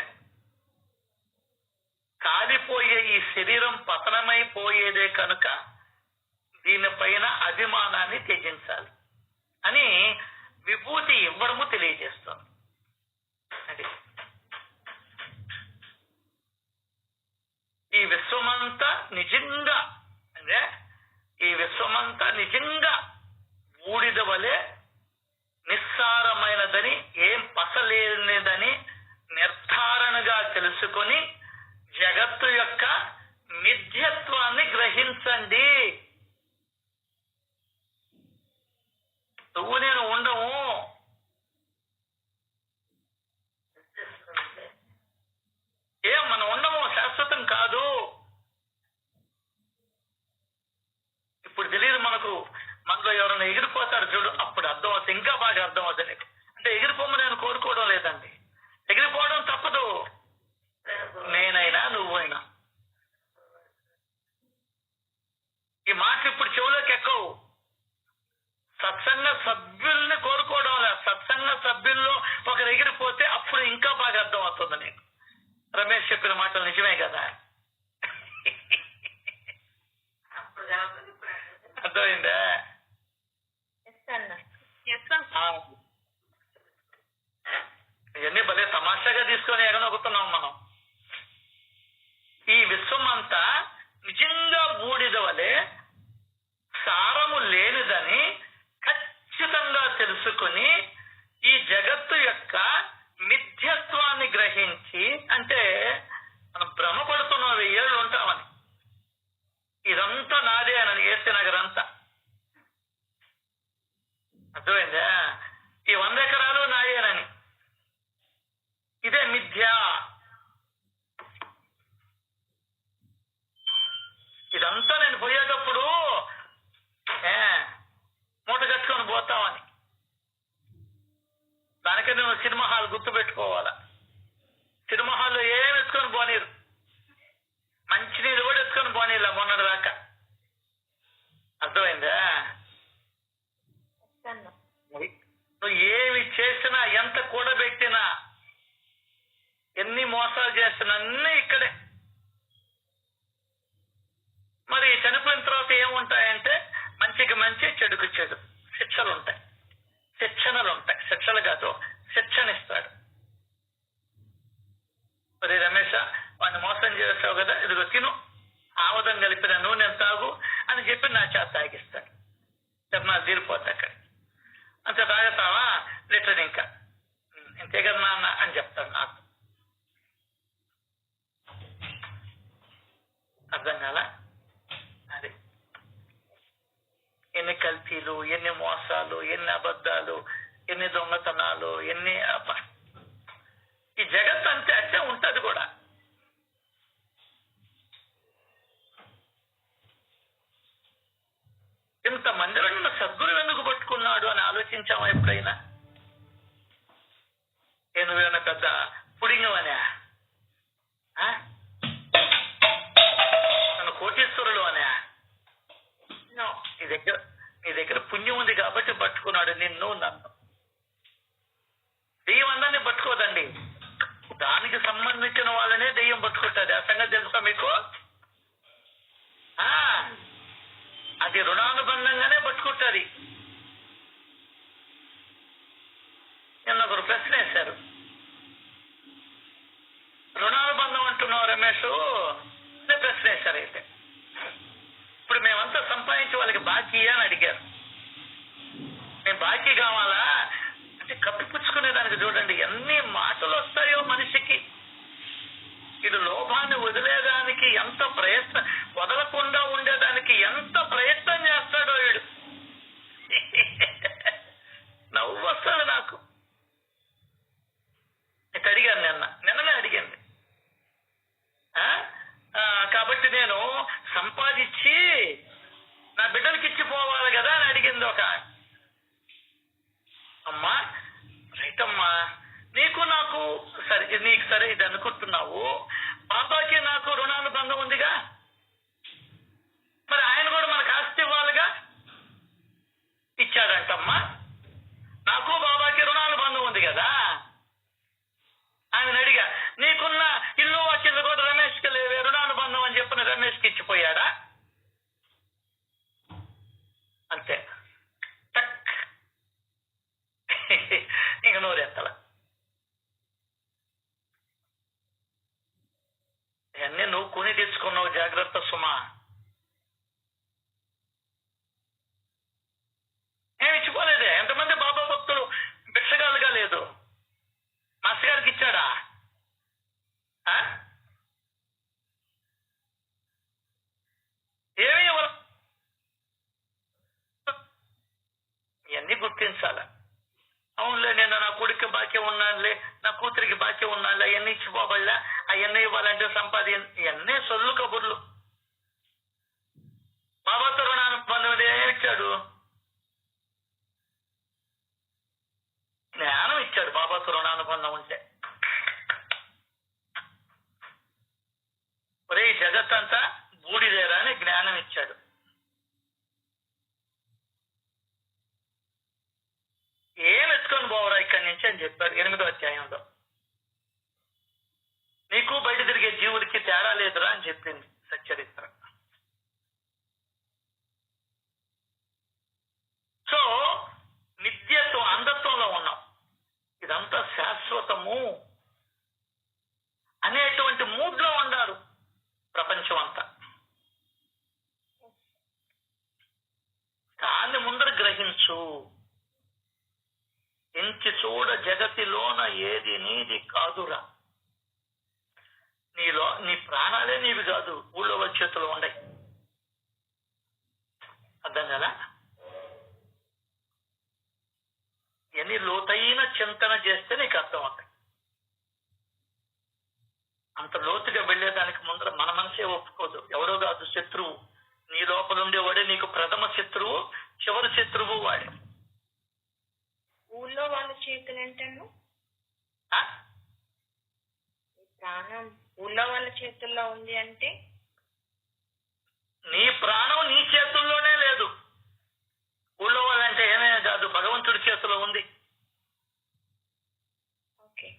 కాలిపోయే ఈ శరీరం పతనమైపోయేదే కనుక దీనిపైన అభిమానాన్ని త్యజించాలి అని విభూతి ఇవ్వడము తెలియజేస్తుంది. అది ఈ విశ్వమంతా నిజంగా అంటే ఈ విశ్వమంతా నిజంగా బూడిద వలె నిస్సారమైనదని, ఏం పసలేనిదని నిర్ధారణగా తెలుసుకొని జగత్తు యొక్క మిథ్యత్వాన్ని గ్రహించండి. నువ్వు నేను ఉండము. మనం ఉండము, శాశ్వతం కాదు. ఇప్పుడు తెలియదు మనకు, మనలో ఎవరైనా ఎగిరిపోతారు చూడు, అప్పుడు అర్థం అవుతుంది, ఇంకా బాగా అర్థం అవుతుంది నీకు. అంటే ఎగిరిపోమని నేను కోరుకోవడం లేదండి, ఎగిరిపోవడం తప్పదు. నేనైనా నువ్వైనా ఈ మాట ఇప్పుడు చెవులోకి ఎక్కవు. సత్సంగ సభ్యుల్ని కోరుకోవడం లేదు, సత్సంగ సభ్యుల్లో ఒకరు ఎగిరిపోతే అప్పుడు ఇంకా బాగా అర్థం అవుతుంది నీకు. రమేష్ చెప్పిన మాటలు నిజమే కదా, అర్థమైందా? ఇవన్నీ భలే తమాషాగా తీసుకొని ఎగనొక్కుతున్నాం మనం. ఈ విశ్వం అంతా నిజంగా బూడిద వలె సారము లేనిదని ఖచ్చితంగా తెలుసుకుని ఈ జగత్తు యొక్క మిథ్యత్వాన్ని గ్రహించి, అంటే మనం భ్రమపడుతున్నాం 1000 ఏళ్ళు ఉంటామని, ఇదంతా నాదే అని ఏసీ నగరంతా. అర్థమైందా? ఈ 100 ఎకరాలు నాయేనని, ఇదే మిథ్య. ఇదంతా నేను పోయేటప్పుడు మూట కట్టుకొని పోతామని. దానికని నువ్వు సినిమా హాల్ గుర్తు పెట్టుకోవాలా. సినిమా హాల్లో ఏం ఎత్తుకొని పోనీరు, మంచినీళ్ళు కూడా ఎత్తుకొని పోనీలా మొన్నటి దాకా. అర్థమైందా? నువ్వు ఏమి చేసినా, ఎంత కూడబెట్టినా, ఎన్ని మోసాలు చేసినా అన్నీ ఇక్కడే. మరి చనిపోయిన తర్వాత ఏముంటాయంటే మంచికి మంచి, చెడుకు చెడు శిక్షలు ఉంటాయి, శిక్షణలు ఉంటాయి. శిక్షలు కాదు, శిక్షణ ఇస్తాడు. మరి రమేష, వాడిని మోసం చేస్తావు కదా, ఇదిగో తిను, ఆముదం కలిపిన నూనె తాగు అని చెప్పి నా చేత తాగిస్తాడు. నాకు తీరిపోతా అక్కడ. అంత తాగుతావా, లీటర్ ఇంకా ఇంతే కదా నాన్న అని చెప్తాడు నాకు. అర్థం కాలా? అది ఎన్ని కల్తీలు, ఎన్ని మోసాలు, ఎన్ని అబద్ధాలు, ఎన్ని దొంగతనాలు, ఎన్ని ఈ జగత్ అంతే అట్టే ఉంటది కూడా. ఇంతమంది నన్ను సద్గురు ఎందుకు పట్టుకున్నాడు అని ఆలోచించామా ఎప్పుడైనా? నువ్వేమన్నా పెద్ద పుడింగమనే, నన్ను కోటీశ్వరుడు అనే? నీ దగ్గర పుణ్యం ఉంది కాబట్టి పట్టుకున్నాడు నిన్ను, నన్ను. దెయ్యం అందరినీ పట్టుకోదండి, దానికి సంబంధించిన వాళ్ళనే దెయ్యం పట్టుకుంటుంది. ఆ సంగతి తెలుసా మీకు? అది రుణానుబంధంగానే పట్టుకుంటుంది. నిన్న ఒకరు ప్రశ్న వేశారు, రుణానుబంధం అంటున్నావు రమేష్, ప్రశ్న వేశారు. అయితే ఇప్పుడు మేమంతా సంపాదించి వాళ్ళకి బాకీ అని అడిగారు. మేము బాకీ కావాలా అంటే కప్పిపుచ్చుకునేదానికి చూడండి ఎన్ని మాటలు వస్తాయో మనిషికి. ఇది లోభాన్ని వదిలేదానికి ఎంత ప్రయత్నం, వదలకుండా ఉండేదానికి ఎంత ప్రయత్నం చేస్తాడో వీడు. నవ్వు వస్తుంది నాకు. ఇటు అడిగాను, నిన్ననే అడిగింది. కాబట్టి నేను సంపాదించి నా బిడ్డలకి ఇచ్చిపోవాలి కదా అని అడిగింది ఒక అమ్మా. రైట్ అమ్మా, నీకు నాకు సరే, నీకు సరే ఇది అనుకుంటున్నావు, బాబాకి నాకు రుణానుబంధం ఉందిగా, ఇవన్నీ గుర్తించాల. అవునులే, నేను నా కొడుకు బాక్యం ఉన్నానులే, నా కూతురికి బాక్యం ఉన్నానులే, అవన్నీ ఇచ్చిపోబడలే, అవన్నీ ఇవ్వాలంటే ఇవన్నీ సొల్లు కబుర్లు. బాబాతో రుణానుబంధం ఏమిచ్చాడు? జ్ఞానం ఇచ్చాడు. బాబాతో రుణానుబంధం ఉంటే ఒరే ఈ జగత్తంతా బూడిదేరా అని జ్ఞానం ఇచ్చాడు. ఏం ఎత్తుకొని పోవరా ఇక్కడి నుంచి అని చెప్పాడు 8వ అధ్యాయంలో. నీకు బయట తిరిగే జీవుడికి తేడా లేదురా అని చెప్పింది సచ్చరిత్ర. సో నిత్యత్వం, అంధత్వంలో ఉన్నాం. ఇదంతా శాశ్వతము అనేటువంటి మూడ్లో ఉన్నారు ప్రపంచం అంతా. దాన్ని ముందర గ్రహించు. ఎంచి చూడ జగతిలోన ఏది నీది కాదురా. నీ ప్రాణాలే నీవి కాదు, ఊళ్ళో చేతులు ఉండయి. అర్థం కదా? ఎన్ని లోతైన చింతన చేస్తే నీకు అర్థం అవుతాయి. అంత లోతుగా వెళ్ళేదానికి ముందర మన మనసే ఒప్పుకోదు. ఎవరో కాదు శత్రువు. నీ లోపల ఉండేవాడే నీకు ప్రథమ శత్రువు, చివరి శత్రువు వాడే. ఊళ్ళో వాళ్ళ చేతులు ఏంటను? ప్రాణం ఊళ్ళో వాళ్ళ చేతుల్లో ఉంది అంటే నీ ప్రాణం నీ చేతుల్లోనే లేదు. ఊళ్ళో వాళ్ళంటే ఏమే కాదు, భగవంతుడి చేతిలో ఉంది. ఓకే.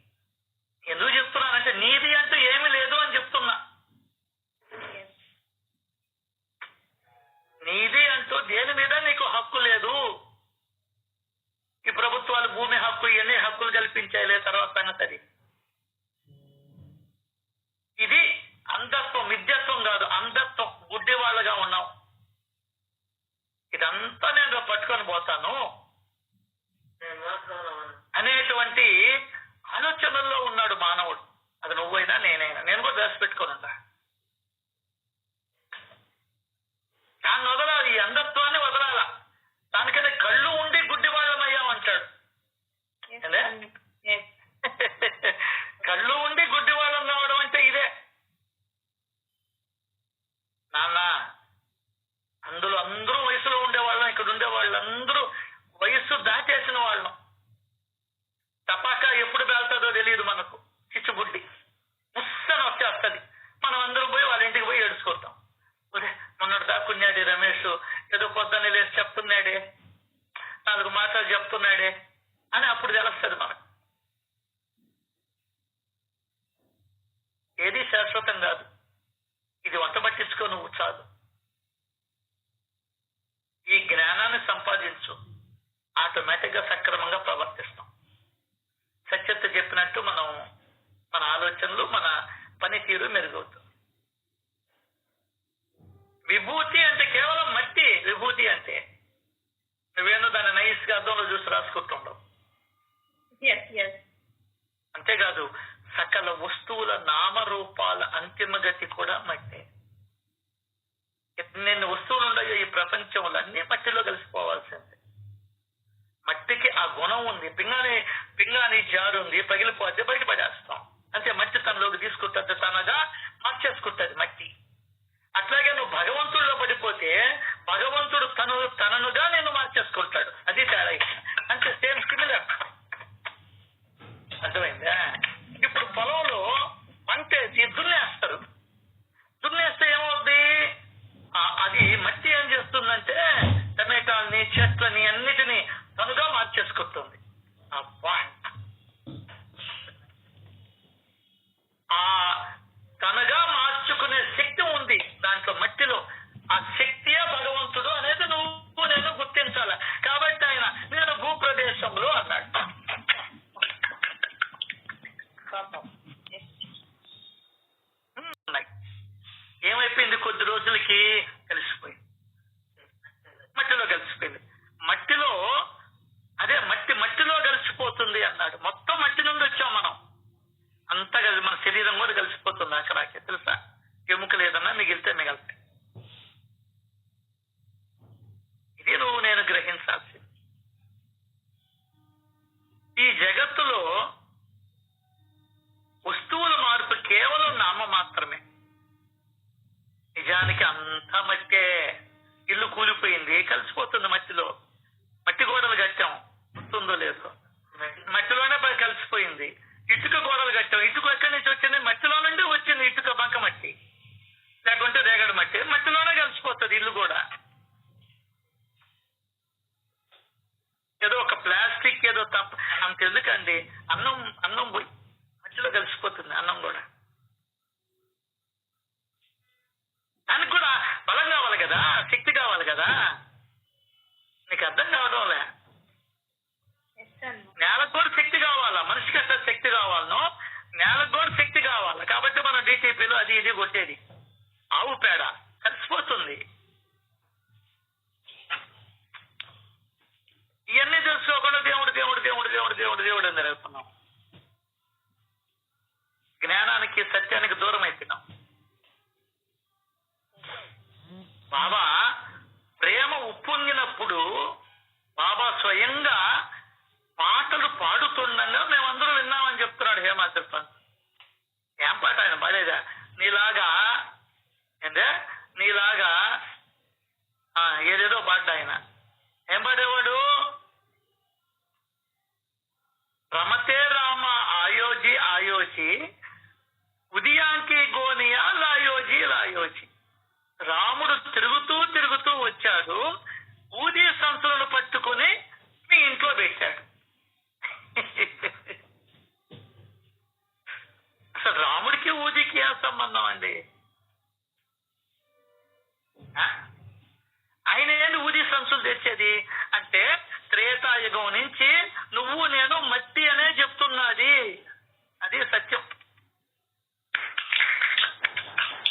ఎందుకు చెప్తున్నానంటే నీది అంటూ ఏమీ లేదు అని చెప్తున్నా. నీది అంటూ దేని మీద నీకు హక్కు లేదు. ఈ ప్రభుత్వాలు భూమి హక్కు ఇవన్నీ హక్కులు కల్పించాయిలే, తర్వాత సంగతి. ఇది అంధత్వం, విద్యత్వం కాదు, అంధత్వం. గుడ్డి వాళ్ళగా ఉన్నాం. ఇదంతా నేను పట్టుకొని పోతాను అనేటువంటి ఆలోచనల్లో ఉన్నాడు మానవుడు. అది నువ్వైనా నేనైనా. నేను కూడా దశ పెట్టుకొని ఉంటా. దాన్ని వదలాలి, ఈ అంధత్వాన్ని వదలాల. దానికనే కళ్ళు ఉండి గుడ్డి వాళ్ళమయ్యామంటాడు. కళ్ళు ఉండి గుడ్డి వాళ్ళం కావడం అంటే ఇదే నాన్న. అందులో అందరూ వయసులో ఉండేవాళ్ళం, ఇక్కడ ఉండే వాళ్ళందరూ వయస్సు దాటేసిన వాళ్ళం. తపాకా ఎప్పుడు పేలుతుందో తెలియదు మనకు. చిచ్చుబుడ్డి ముස්සన వచ్చేస్తుంది. మనం అందరూ పోయి వాళ్ళ ఇంటికి పోయి ఏడుచుకుంటాం. మొన్నటి దాక్కున్నాడే రమేష్, ఏదో పొద్దున్న లేచి చెప్తున్నాడే, 4 మాటలు చెప్తున్నాడే అని అప్పుడు తెలుస్తుంది మనకు. ఏది శాశ్వతం కాదు. ఇది వంట పట్టించుకో నువ్వు చాలు. ఈ జ్ఞానాన్ని సంపాదించు, ఆటోమేటిక్ గా సక్రమంగా ప్రవర్తిస్తాం. సత్యత చెప్పినట్టు మన ఆలోచనలు, మన పనితీరు మెరుగవుతుంది. విభూతి అంటే కేవలం మట్టి. విభూతి అంటే నువ్వేనో దాన్ని నైస్ గా అర్థంలో చూసి రాసుకుంటుండవు. అంతేకాదు సకల వస్తువుల నామరూపాల అంతిమ గతి కూడా మట్టే. ఎన్ని వస్తువులు ఉన్నాయో ఈ ప్రపంచంలో అన్ని మట్టిలో కలిసిపోవాల్సిందే. మట్టికి ఆ గుణం ఉంది. పింగాని జారు ఉంది, పగిలిపోతే బయట పడేస్తాం. అంటే మట్టి తనలోకి తీసుకుంటుంది, తనగా మార్చేసుకుంటుంది మట్టి. అట్లాగే నువ్వు భగవంతుడిలో పడిపోతే భగవంతుడు తననుగా నేను మార్చేసుకుంటాడు. అది తేడా. అంటే సేమ్ సిమిలర్. అర్థమైందా? ఇప్పుడు పొలంలో పంటేసి దున్నేస్తారు. దున్నేస్తే ఏమవుద్ది? అది మట్టి ఏం చేస్తుందంటే టమాటాలని, చెట్లని అన్నిటినీ తనుగా మార్చేసుకుంటుంది. ఆ పాయింట్. ఆ తనగా మార్చుకునే శక్తి ఉంది దాంట్లో, మట్టిలో. ఆ శక్తియే భగవంతుడు అనేది నువ్వు నేను గుర్తించాల. కాబట్టి ఆయన నేను భూప్రదేశంలో అన్నాడు. ఏమైపోయింది? కొద్ది రోజులకి కలిసిపోయింది, మట్టిలో కలిసిపోయింది. మట్టిలో అన్నం పోయి మధ్యలో కలిసిపోతుంది అన్నం కూడా. దానికి కూడా బలం కావాలి కదా, శక్తి కావాలి కదా. నీకు అర్థం కావడంలే. నేలకు కూడా శక్తి కావాలా, మనిషికి అట్లా శక్తి కావాలను, నేలకు కూడా శక్తి కావాలి. కాబట్టి మనం డీటీపీలు అది ఇది కొట్టేది. ఆవు పేడ కలిసిపోతుంది. ఇవన్నీ తెలుసుకోకుండా దేవుడు దేవుడు దేవుడు దేవుడు దేవుడు దేవుడు అని జరుగుతున్నాం. జ్ఞానానికి సత్యానికి దూరం అయిపోయినాం. బాబా ప్రేమ ఉప్పొంగినప్పుడు బాబా స్వయంగా పాటలు పాడుతుండగా మేమందరం విన్నామని చెప్తున్నాడు హేమాద్రి పంత్. ఏం పాట ఆయన పాడేదా? నీలాగా ఏంటే నీలాగా ఏదేదో పాడ్డా ఆయన. ఏం పాడేవాడు? రమతే రామ ఆయోజి ఆయోజి ఉదయాంకి గోనియా లాయోజి లాయోజి. రాముడు తిరుగుతూ తిరుగుతూ వచ్చాడు, ఊది సంచులను పట్టుకుని మీ ఇంట్లో పెట్టాడు. అసలు రాముడికి ఊదికి ఏం సంబంధం అండి? ఆయన ఏంటి ఊది సంచులు తెచ్చేది అంటే, త్రేతాయుగం నుంచి నువ్వు నేను మట్టి అనే చెప్తున్నది. అది సత్యం.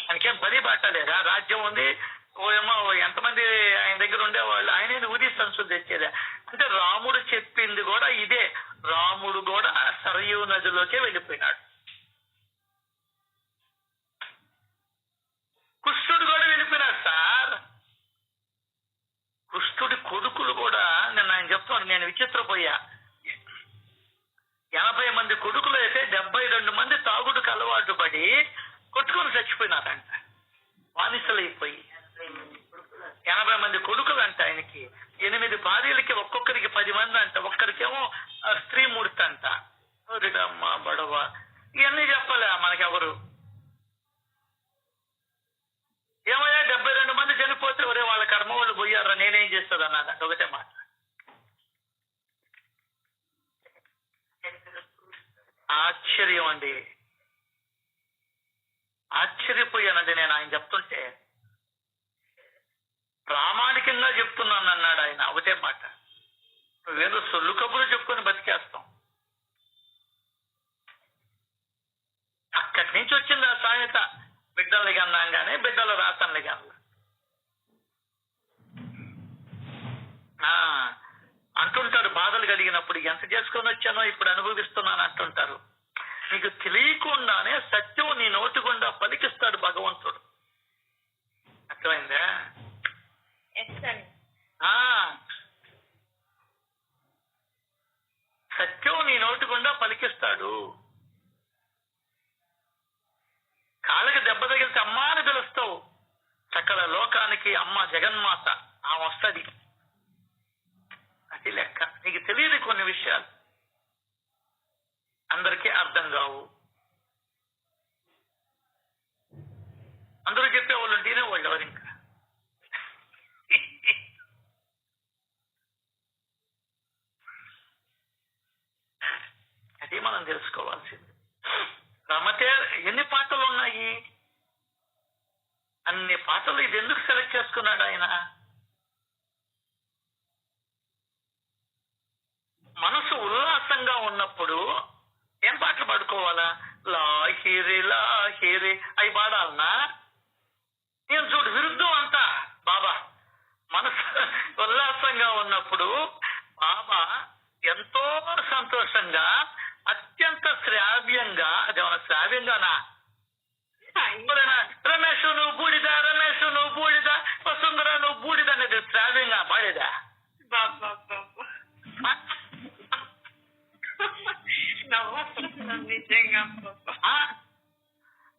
ఆయనకేం పని పట్టలేదా? రాజ్యం ఉంది, ఏమో ఎంతమంది ఆయన దగ్గర ఉండేవాళ్ళు. ఆయన ఊది సంచులు తెచ్చేదా అంటే రాముడు చెప్పింది కూడా ఇదే. రాముడు కూడా సరయూ నదిలోకే వెళ్ళిపోయినాడు. కుష్ఠుడు కూడా వెళ్ళిపోయినాడు సార్. కుష్ఠుడి కొడుకులు కూడా నేను ఆయన చెప్తాను, నేను విచిత్రపోయా. 80 మంది కొడుకులు అయితే 72 మంది తాగుడుకు అలవాటు పడి కొట్టుకొని చచ్చిపోయినారంట, బానిసలైపోయి. 80 మంది కొడుకులు అంట ఆయనకి. 8 భార్యలకి ఒక్కొక్కరికి 10 మంది అంట. ఒక్కరికేమో స్త్రీ మూర్తి అంట. అమ్మ బడవ. ఇవన్నీ చెప్పలే మనకెవరు. ఏమయ్యా 72 మంది చనిపోతే ఒరే వాళ్ళ కర్మ వాళ్ళు పోయారా, నేనేం చేస్తుంది అన్నది ఒకటే మాట. ఆశ్చర్యం అండి, ఆశ్చర్యపోయానండి నేను ఆయన చెప్తుంటే. ప్రామాణికంగా చెప్తున్నాను అన్నాడు ఆయన. ఒకటే మాట, నువ్వేదో సొల్లు కబులు చెప్పుకొని బతికేస్తాం. అక్కడి నుంచి వచ్చింది ఆ సామెత. బిడ్డల్ని కన్నాం కానీ బిడ్డల రాతల్ని కన్నా. అంటుంటారు బాధలు కలిగినప్పుడు, ఎంత చేసుకొని వచ్చానో ఇప్పుడు అనుభవిస్తున్నాను అంటుంటారు. నీకు తెలియకుండానే సత్యం నీ నోటి గుండా పలికిస్తాడు భగవంతుడు. అర్థమైందా? సత్యం నీ నోటి గుండా పలికిస్తాడు. కాళ్ళకి దెబ్బ తగిలితే అమ్మా అని పిలుస్తావు. సకల లోకానికి అమ్మ జగన్మాత ఆమె వస్తుంది. అది లెక్క. నీకు తెలియదు కొన్ని విషయాలు, అందరికీ అర్థం కావు. అందరూ చెప్పేవాళ్ళు ఉంటేనే వాళ్ళు ఎవరు ఇంకా. అది మనం తెలుసుకోవాల్సింది. రమతే ఎన్ని పాటలు ఉన్నాయి, అన్ని పాటలు. ఇది ఎందుకు సెలెక్ట్ చేసుకున్నాడు ఆయన? మనసు ఉల్లాసంగా ఉన్నప్పుడు ఏం పాటలు పాడుకోవాలా? లాహిరి లాహిరి అవి పాడాలన్నా? నేను చూడు విరుద్ధం అంతా. బాబా మనసు ఉల్లాసంగా ఉన్నప్పుడు బాబా ఎంతో సంతోషంగా, అత్యంత శ్రావ్యంగా, అదేమన్నా శ్రావ్యంగానా? రమేష్ నువ్వు బూడిద, రమేష్ నువ్వు బూడిద, వసుంధర నువ్వు బూడిద అనేది శ్రావ్యంగా పాడేదా?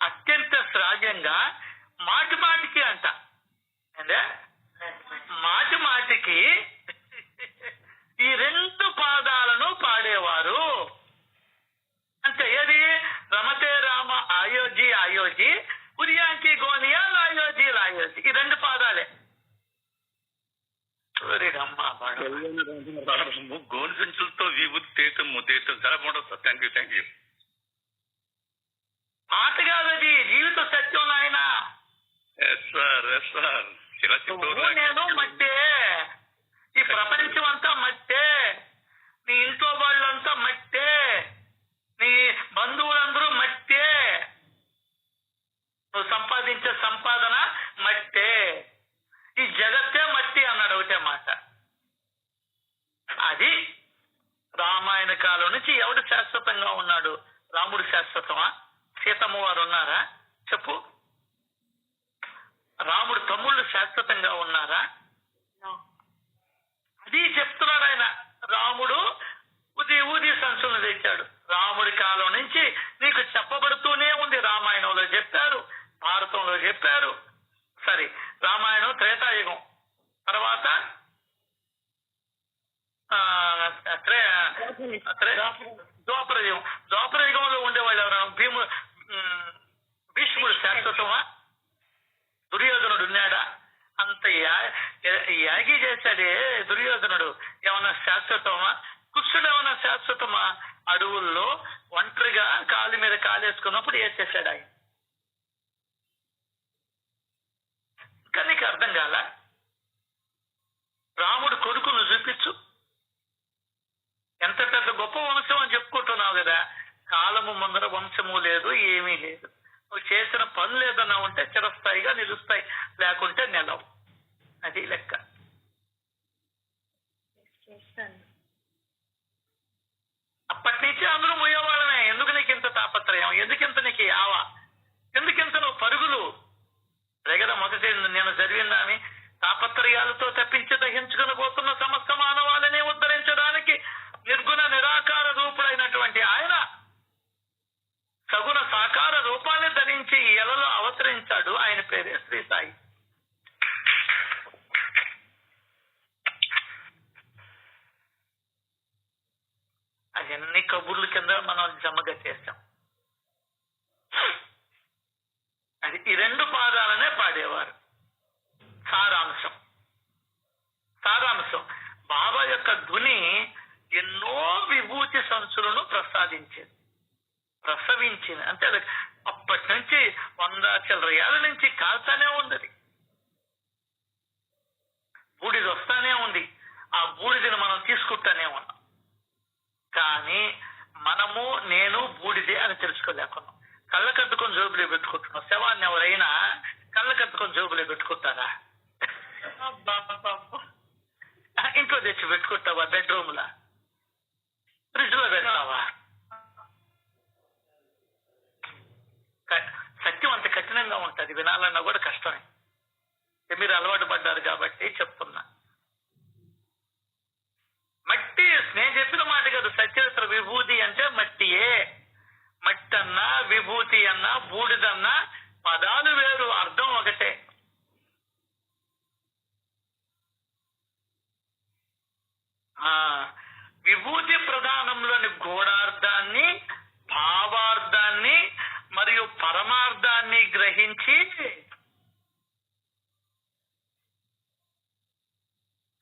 అత్యంత శ్రావ్యంగా, మాటి మాటికి అంట. అంటే మాటి మాటికి ఈ 2 పాదాలను పాడేవారు. అంటే ఏది? రమతే రామ ఆయోజి ఆయోజి ఉదయాంకి గోనియా లాయోజి లాయోజి. ఈ 2 పాదాలే. అమ్మ గోను సంచులతో విభూతి తీయటం ముద్దేయటం చాలా బాగుంటుంది సార్. Thank you. పాట కాదది, జీవిత సత్యం నాయన. సార్ ఇలా నేను మట్టే, ఈ ప్రపంచం అంతా మట్టే, నీ ఇంట్లో వాళ్ళంతా మట్టే, నీ బంధువులందరూ మట్టే, నువ్వు సంపాదించే సంపాదన మట్టే, ఈ జగత్తే మట్టి అన్నాడు ఒకటే మాట. అది రామాయణ కాలం నుంచి ఎవడు శాశ్వతంగా ఉన్నాడు? రాముడు శాశ్వతమా? సీతమ్మ వారు ఉన్నారా? చెప్పు. రాముడు తమ్ముళ్ళు శాశ్వతంగా ఉన్నారా? అది చెప్తున్నాడు ఆయన. రాముడు ఊది సంచులను తెచ్చాడు. రాముడి కాలం నుంచి నీకు చెప్పబడుతూనే ఉంది. రామాయణంలో చెప్పారు, భారతంలో చెప్పారు. సరే, రామాయణం త్రేతాయుగం, తర్వాత ద్వాపరయుగంలో ఉండేవాళ్ళు ఎవరు? భీష్ముడు శాశ్వతమా? దుర్యోధనుడు ఉన్నాడా? అంత యాగి చేశాడే దుర్యోధనుడు, ఏమన్నా శాశ్వతమా? కృష్ణుడు ఏమన్నా శాశ్వతమా? అడవుల్లో ఒంటరిగా కాలు మీద కాలేసుకున్నప్పుడు వేసేసాడు ఆయన. ఇంకా నీకు అర్థం కాల? రాముడు కొడుకును చూపించు. ఎంత పెద్ద గొప్ప వంశం అని చెప్పుకుంటున్నావు కదా. కాలము ముందర వంశము లేదు, ఏమీ లేదు. నువ్వు చేసిన పనులు ఏదన్నా ఉంటే చిరస్థాయిగా నిలుస్తాయి, లేకుంటే నిలవు. అది లెక్క. అప్పటి నుంచి అందరూ ముయ్యేవాళ్ళమే. ఎందుకు నీకు ఇంత తాపత్రయం? ఎందుకింత నీకు యావ? ఎందుకింత నువ్వు పరుగులు? కదా మొదటి నేను చదివిందామి, తాపత్రయాలతో తప్పించి దహించుకుని పోతున్న సమస్త మానవాళిని ఉద్ధరించడానికి నిర్గుణ నిరాకార రూపుడైనటువంటి ఆయన సగుణ సాకార రూపాన్ని ధరించి ఎలలో అవతరించాడు. ఆయన పేరే శ్రీ సాయి. అవన్నీ కబుర్ల కింద మనం జమగా చేస్తాం. అది ఈ రెండు పాదాలనే పాడేవారు. సారాంశం బాబా యొక్క ధ్వని ఎన్నో విభూతి సంచులను ప్రసవించింది. అంటే అప్పటి నుంచి 100 చిల్లర ఏళ్ళ నుంచి కాల్తానే ఉంది. బూడిద వస్తానే ఉంది. ఆ బూడిదని మనం తీసుకుంటానే ఉన్నాం. కానీ మనము నేను బూడిదే అని తెలుసుకోలేకున్నాం. కళ్ళ కట్టుకొని జోబులే పెట్టుకుంటున్నాం. శవాన్ని ఎవరైనా కళ్ళ కట్టుకొని జోబులే పెట్టుకుంటారా? ఇంట్లో తెచ్చి పెట్టుకుంటావా? బెడ్రూమ్ లా, ఫ్రిడ్జ్ లో పెడతావా? సత్యం అంత కఠినంగా ఉంటుంది, వినాలన్నా కూడా కష్టమే. మీరు అలవాటు పడ్డారు కాబట్టి చెప్తున్నా. మట్టి, నేను చెప్పిన మాట కాదు, సత్యవస్త్ర విభూతి అంటే మట్టియే. మట్టి అన్నా విభూతి అన్నా బూడిదన్నా పదాలు వేరు, అర్థం ఒకటే. విభూతి ప్రధానంలోని గూఢార్థాన్ని, భావార్థాన్ని మరియు పరమార్థాన్ని గ్రహించి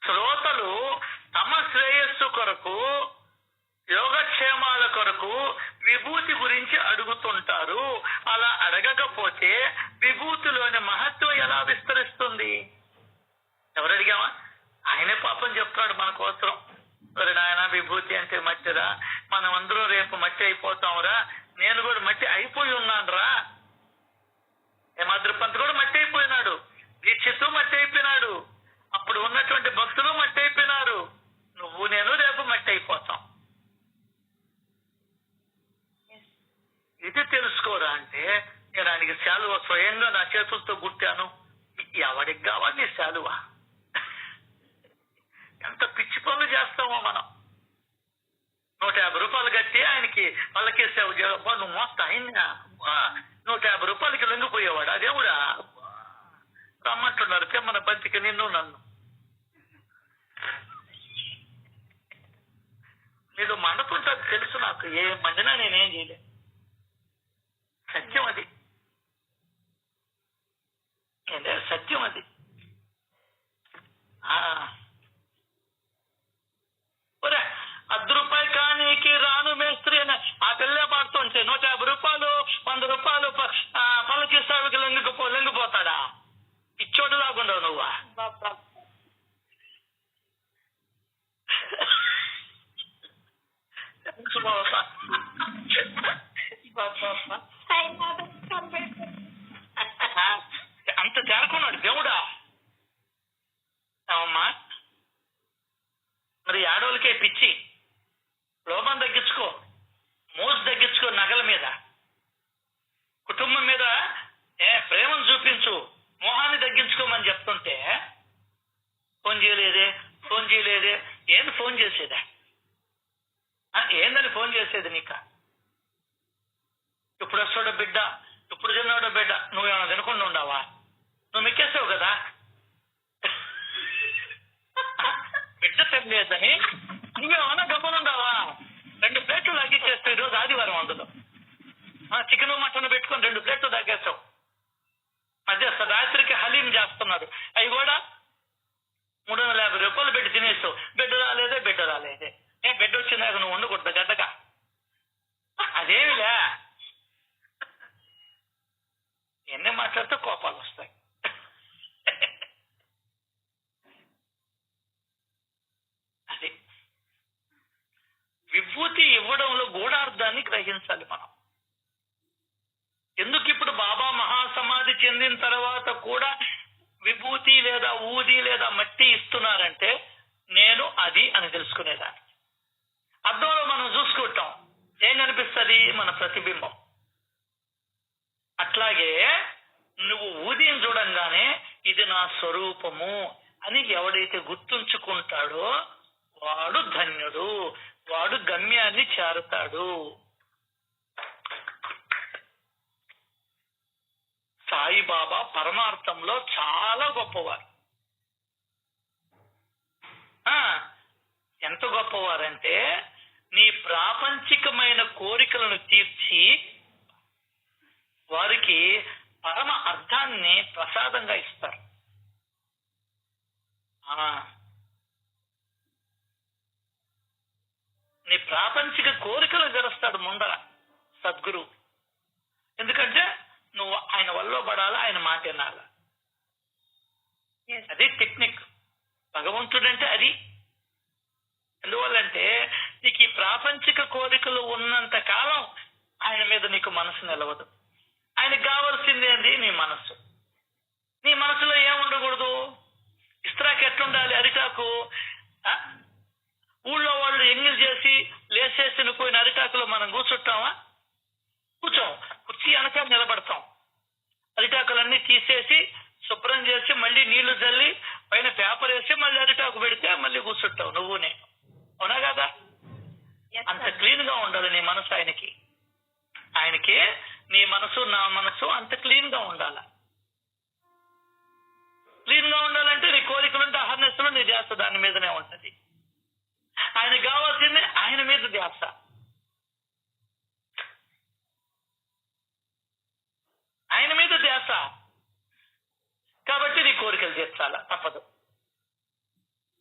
శ్రోతలు తమ శ్రేయస్సు కొరకు, యోగక్షేమాల కొరకు విభూతి గురించి అడుగుతుంటారు. అలా అడగకపోతే విభూతిలోని మహత్వం ఎలా విస్తరిస్తుంది? ఎవరు అడిగామా? ఆయనే పాపం చెప్తాడు మన కోసం. సరే నాయన, విభూతి అంటే మట్టిరా, మనం అందరూ రేపు మట్టి అయిపోతాంరా. నేను కూడా మట్టి అయిపోయి ఉన్నాను రా. హేమాద్రి పంత్ కూడా మట్టి అయిపోయినాడు, దీక్షితు మట్టి అయిపోయినాడు, అప్పుడు ఉన్నటువంటి భక్తులు మట్టి అయిపోయినారు. నువ్వు నేను రేపు మట్టి అయిపోతాం. ఇది తెలుసుకోరా అంటే, నేను ఆయనకి శాలువ స్వయంగా నా చేతులతో గుట్టాను. ఎవడికి కావాలి నీ శాలువ? ఎంత పిచ్చి పనులు చేస్తామో మనం. 150 రూపాయలు కట్టి ఆయనకి పల్లకేసావు, నువ్వు మోస్తా అయిందా? 150 రూపాయలకి లొంగిపోయేవాడు. అదేవుడా రమ్మంటున్నారు మన బంతికి నిన్ను నన్ను. నీకు మండుతుంటుంది తెలుసు నాకు, ఏ మండినా నేనేం చేయలే. సత్యం అది, సత్యం అది. ఏమమ్మా, మరి ఆడోళ్ళకే పిచ్చి, లోపం తగ్గించుకో, మోజు తగ్గించుకో, నగల మీద, కుటుంబం మీద ప్రేమను చూపించు, మోహాన్ని తగ్గించుకోమని చెప్తుంటే ఫోన్ చేయలేదే ఏంది ఫోన్ చేసేదా? ఏందని ఫోన్ చేసేది నీక? ఇప్పుడు వస్తాడో బిడ్డ, ఇప్పుడు తిన్నాడో బిడ్డ, నువ్వేమైనా తినకుండా ఉండవా? నువ్వు మిక్కేస్తావు కదా బిడ్డ తినలేదని, నువ్వేమన్నా గమ్మనుండవా? 2 ప్లేట్లు లాగిచ్చేస్తావు. ఈరోజు ఆదివారం, అందులో చికెన్ మటన్ పెట్టుకొని 2 ప్లేట్లు తాగేస్తావు. మధ్య రాత్రికి హలీం చేస్తున్నారు, అవి కూడా 350 రూపాయలు పెట్టి తినేస్తావు. బిడ్డ రాలేదే బిడ్డ వచ్చిందాక నువ్వు ఉండకూడదు గడ్డగా. అదేమిలే, ఎన్ని మాట్లాడితే కోపాలు వస్తాయి. అది విభూతి ఇవ్వడంలో గూఢార్థాన్ని గ్రహించాలి మనం. ఎందుకు ఇప్పుడు బాబా మహాసమాధి చెందిన తర్వాత కూడా విభూతి లేదా ఊది లేదా మట్టి ఇస్తున్నారంటే నేను అది అని తెలుసుకునేదాన్ని. అద్దంలో మనం చూసుకుంటాం, ఏం కనిపిస్తుంది? మన ప్రతిబింబం. అట్లాగే నువ్వు ఊదిని చూడంగానే ఇది నా స్వరూపము అని ఎవడైతే గుర్తుంచుకుంటాడో వాడు ధన్యుడు, వాడు గమ్యాన్ని చేరుతాడు. సాయిబాబా పరమార్థంలో చాలా గొప్పవారు. ఎంత గొప్పవారంటే నీ ప్రాపంచికమైన కోరికలను తీర్చి వారికి పరమ అర్థాన్ని ప్రసాదంగా ఇస్తారు. నీ ప్రాపంచిక కోరికలు జరుస్తాడు ముందర సద్గురు. ఎందుకంటే నువ్వు ఆయన వల్ల పడాలా, ఆయన మాట వినాలా. అది టెక్నిక్. భగవంతుడంటే అది. ఎందువల్లంటే నీకు ఈ ప్రాపంచిక కోరికలు ఉన్నంత కాలం ఆయన మీద నీకు మనసు నిలవదు. ఆయనకు కావాల్సింది ఏంది? నీ మనస్సు. నీ మనసులో ఏముండకూడదు? ఇస్త్రాకు ఎట్లుండాలి? అరిటాకు. ఊళ్ళో వాళ్ళు ఎంగిల్ చేసి లేసేసి పోయిన అరిటాకులో మనం కూర్చుంటామా? కూర్చోం. కుర్చీ వెనక నిలబడతాం. అరిటాకులన్నీ తీసేసి శుభ్రం చేసి మళ్ళీ నీళ్లు చల్లి పైన పేపర్ వేసి మళ్ళీ అరిటాకు పెడితే మళ్ళీ కూర్చుంటావు నువ్వునే. అవునా కదా? అంత క్లీన్ గా ఉండాలి నీ మనసు ఆయనకి. ఆయనకి నీ మనసు నా మనసు అంత క్లీన్ గా ఉండాల. క్లీన్ గా ఉండాలంటే నీ కోరికలుంటే అహర్నిశలు నీ ధ్యాస దాని మీదనే ఉంటది. ఆయనకు కావాల్సింది ఆయన మీద ధ్యాస. ఆయన మీద ధ్యాస. కాబట్టి నీ కోరికలు తీర్చాలా, తప్పదు.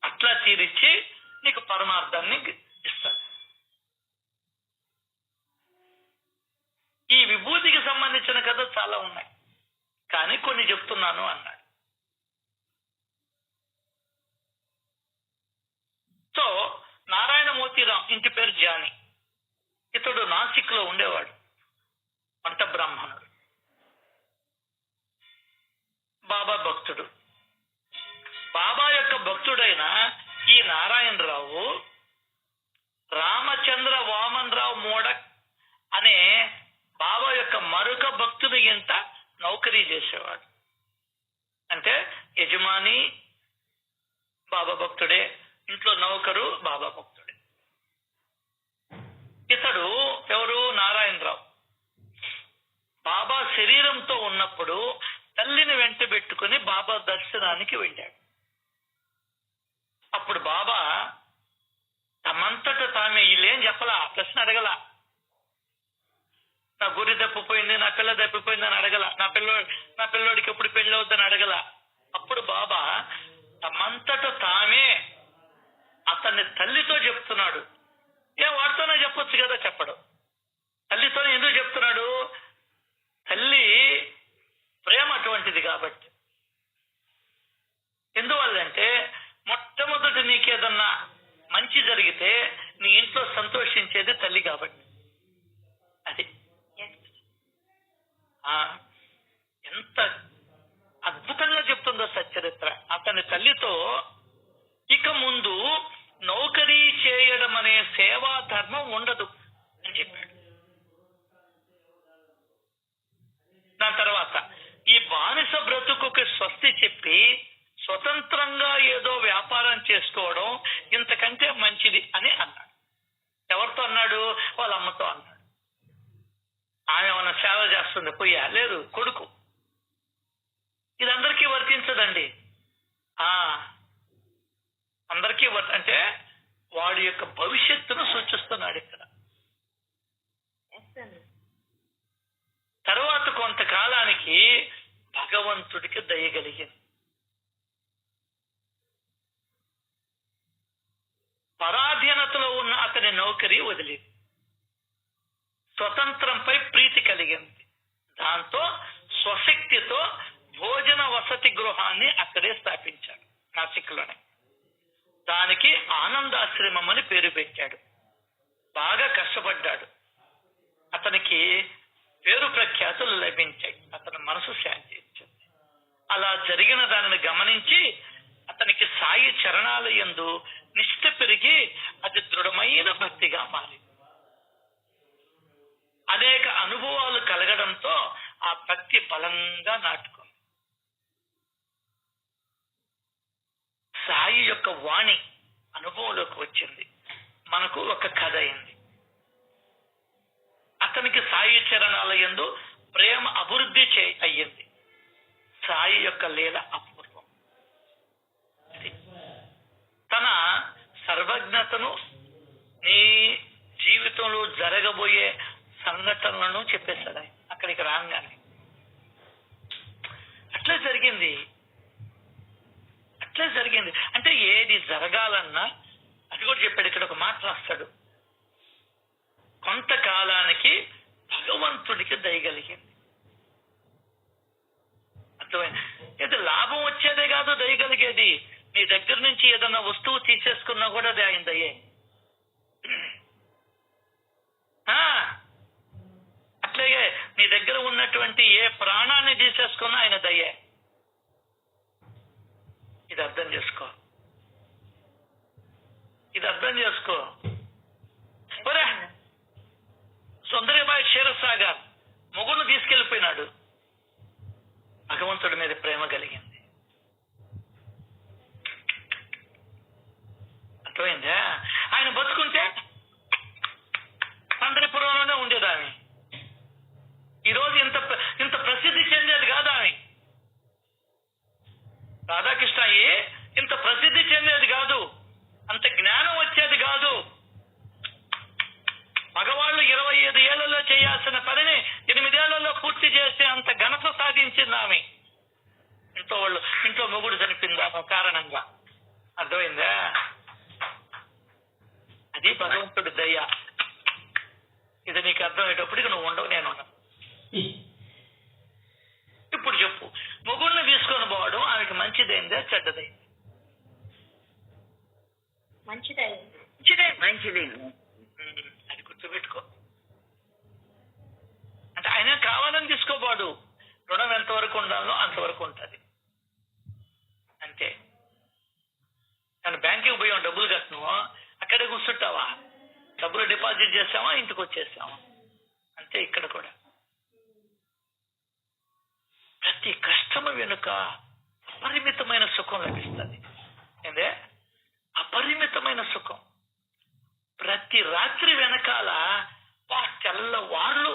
అట్లా తీరిచ్చి నీకు పరమార్థాన్ని ఇస్తాడు. ఈ విభూతికి సంబంధించిన కథ చాలా ఉన్నాయి, కానీ కొన్ని చెప్తున్నాను అన్నాడు. సో నారాయణ మోతీరాం ఇంటి పేరు జాని. ఇతడు నాసిక్ లో ఉండేవాడు, వంట బ్రాహ్మణుడు, బాబా భక్తుడు. బాబా యొక్క భక్తుడైన ఈ నారాయణరావు రామచంద్ర వామన్ రావు మోడక్ అనే బాబా యొక్క మరొక భక్తుడి ఇంట నౌకరీ చేసేవాడు. అంటే యజమాని బాబా భక్తుడే, ఇంట్లో నౌకరు బాబా భక్తుడే. ఇతడు ఎవరు? నారాయణరావు. బాబా శరీరంతో ఉన్నప్పుడు తల్లిని వెంట పెట్టుకుని బాబా దర్శనానికి వెళ్ళాడు. అప్పుడు బాబా తమంతట తామే వీళ్ళేం చెప్పలా, ప్రశ్న అడగల. నా గురి తప్పిపోయింది, నా పిల్ల తప్పిపోయింది అని అడగల. నా పిల్లోడికి ఎప్పుడు పెళ్ళి అవుద్దని అడగల. అప్పుడు బాబా తమంతట తామే అతన్ని తల్లితో చెప్తున్నాడు. వాడితోనే చెప్పొచ్చు కదా, చెప్పడు. తల్లితోనే ఎందుకు చెప్తున్నాడు? తల్లి ప్రేమ అటువంటిది కాబట్టి. ఎందువల్లంటే మొట్టమొదటి నీకేదన్నా మంచి జరిగితే నీ ఇంట్లో సంతోషించేది తల్లి కాబట్టి. అది ఎంత అద్భుతంగా చెప్తుందో సచ్చరిత్ర. అతని తల్లితో పొయ్యా లేదు, కొడుకు. ఇది అందరికీ వర్తించదండి. అందరికీ అంటే వాడి యొక్క భవిష్యత్తును సూచిస్తున్నాడు ఇక్కడ. తర్వాత కొంతకాలానికి భగవంతుడికి దయగలిగింది. పరాధీనతలో ఉన్న అతని నౌకరి వదిలింది. స్వతంత్రంపై ప్రీతి కలిగింది. దాంతో స్వశక్తితో భోజన వసతి గృహాన్ని అక్కడే స్థాపించాడు, నాసిక్లోనే. దానికి ఆనందాశ్రమం అని పేరు పెట్టాడు. బాగా కష్టపడ్డాడు. అతనికి పేరు ప్రఖ్యాతులు లభించాయి. అతని మనసు శాంతి ఇచ్చింది. అలా జరిగిన దానిని గమనించి అతనికి సాయి చరణాల యందు నిష్ఠ పెరిగి అది దృఢమైన భక్తిగా మారింది. అనేక అనుభవాలు కలగడంతో ఆ భక్తి బలంగా నాటుకుంది. సాయి యొక్క వాణి అనుభవంలోకి వచ్చింది. మనకు ఒక కథ అయింది. అతనికి సాయి చరణాల యందు ప్రేమ అభివృద్ధి అయ్యింది. సాయి యొక్క లీల అపూర్వం. తన సర్వజ్ఞతను, నీ జీవితంలో జరగబోయే సంఘటనలను చెప్పేశాడు ఆయన అక్కడికి రాగానే. అట్లా జరిగింది. అంటే ఏది జరగాలన్నా అది కూడా చెప్పాడు. ఇక్కడ ఒక మాట రాస్తాడు, కొంతకాలానికి భగవంతుడికి దయగలిగింది. అర్థమైంది? ఇది లాభం వచ్చేదే కాదు దయగలిగేది. నీ దగ్గర నుంచి ఏదన్నా వస్తువు తీసేసుకున్నా కూడా అది ఆయన దయ్యే. అట్లాగే నీ దగ్గర ఉన్నటువంటి ఏ ప్రాణాన్ని తీసేసుకున్నా ఆయన దయ్యే. ఇది అర్థం చేసుకో. సుందరిబాయి క్షీరసాగర్ మొగుడు తీసుకెళ్లిపోయినాడు. భగవంతుడి మీద ప్రేమ కలిగింది. అర్థమైందా? ఆయన బతుకుంటే పండరిపురంలోనే ఉండేది ఆమె. ఈరోజు ఇంత ప్రసిద్ధి చెందేది కాదు ఆమె. రాధాకృష్ణ ఇంత ప్రసిద్ధి చెందేది కాదు, అంత జ్ఞానం వచ్చేది కాదు. మగవాళ్ళు 25 ఏళ్లలో చేయాల్సిన పనిని 8 ఏళ్లలో పూర్తి చేసే అంత ఘనత సాధించింది ఆమె. ఇంట్లో మొగుడు చనిపోయింది ఆమె కారణంగా. అర్థమైందా? అది భగవంతుడి దయ. ఇది నీకు అర్థమయ్యేటప్పటికి నువ్వు ఉండవు, నేను ఉండను. ఇప్పుడు చెప్పు, మొగుడిని తీసుకొని పోవడం ఆమెకి మంచిదైందా చెడ్డదైంది? మంచిదైంది. అది గుర్తుపెట్టుకో. అంటే ఆయన కావాలని తీసుకోబాడు. రుణం ఎంతవరకు ఉండాలో అంతవరకు ఉంటుంది అంతే. నేను బ్యాంకుకి పోయాం, డబ్బులు కట్టినావా, అక్కడే కూర్చుంటావా? డబ్బులు డిపాజిట్ చేస్తావా, ఇంటికి వచ్చేస్తావా? అంతే ఇక్కడ కూడా. ప్రతి కష్టము వెనుక అపరిమితమైన సుఖం లభిస్తుంది. ఏందే? అపరిమితమైన సుఖం. ప్రతి రాత్రి వెనకాల తెల్లవార్లు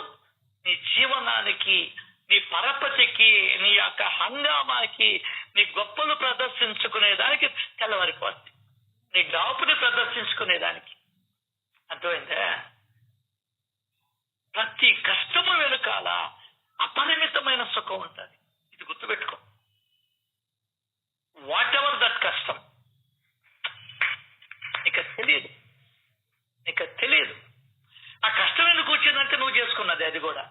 నీ జీవనానికి, నీ పరపతికి, నీ యొక్క హంగామాకి, నీ గొప్పలు ప్రదర్శించుకునేదానికి తెల్లవారిపోద్ది. నీ గాపుని ప్రదర్శించుకునేదానికి. అర్థమైందా? ప్రతి కష్టము వెనుకాల అపరిమితమైన సుఖం ఉంటుంది. ఇది గుర్తుపెట్టుకో. వాట్ ఎవర్ దట్ కష్టం. నీకు తెలియదు ఆ కష్టం ఎందుకు వచ్చిందంటే నువ్వు చేసుకున్నది. అది కూడా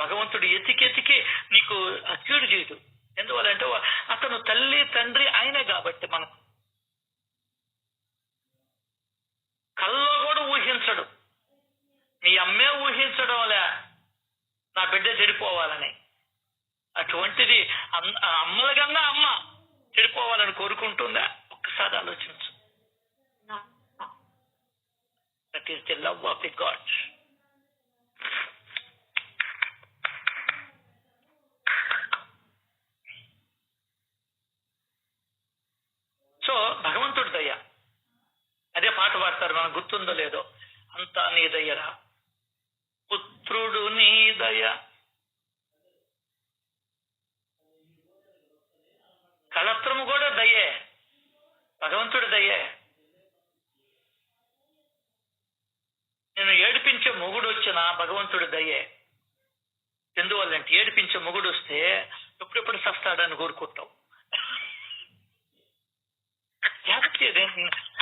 భగవంతుడు ఎతికెతికి నీకు అచ్చుడు చేయదు. ఎందువల్లంటే అతను తల్లి తండ్రి ఆయనే కాబట్టి మనకు కల్లో కూడా ఊహించడు. నీ అమ్మే ఊహించడం వల్ల నా బిడ్డ చెడిపోవాలని. అటువంటిది అమ్మల కన్నా అమ్మ చెడిపోవాలని కోరుకుంటుందా? ఒక్కసారి ఆలోచించు. That is the love of the God. So భగవంతుడి దయ. అదే పాట పాడతారు, మనకు గుర్తుందో లేదో, అంతా నీ దయ్యరా, పుత్రుడు నీ దయ, కళత్రము కూడా దయే, భగవంతుడి దయే. నేను ఏడిపించే మొగుడు వచ్చిన భగవంతుడి దయే. ఎందువల్లంటే ఏడిపించే మొగుడు వస్తే ఎప్పుడెప్పుడు సస్తాడని కోరుకుంటావు.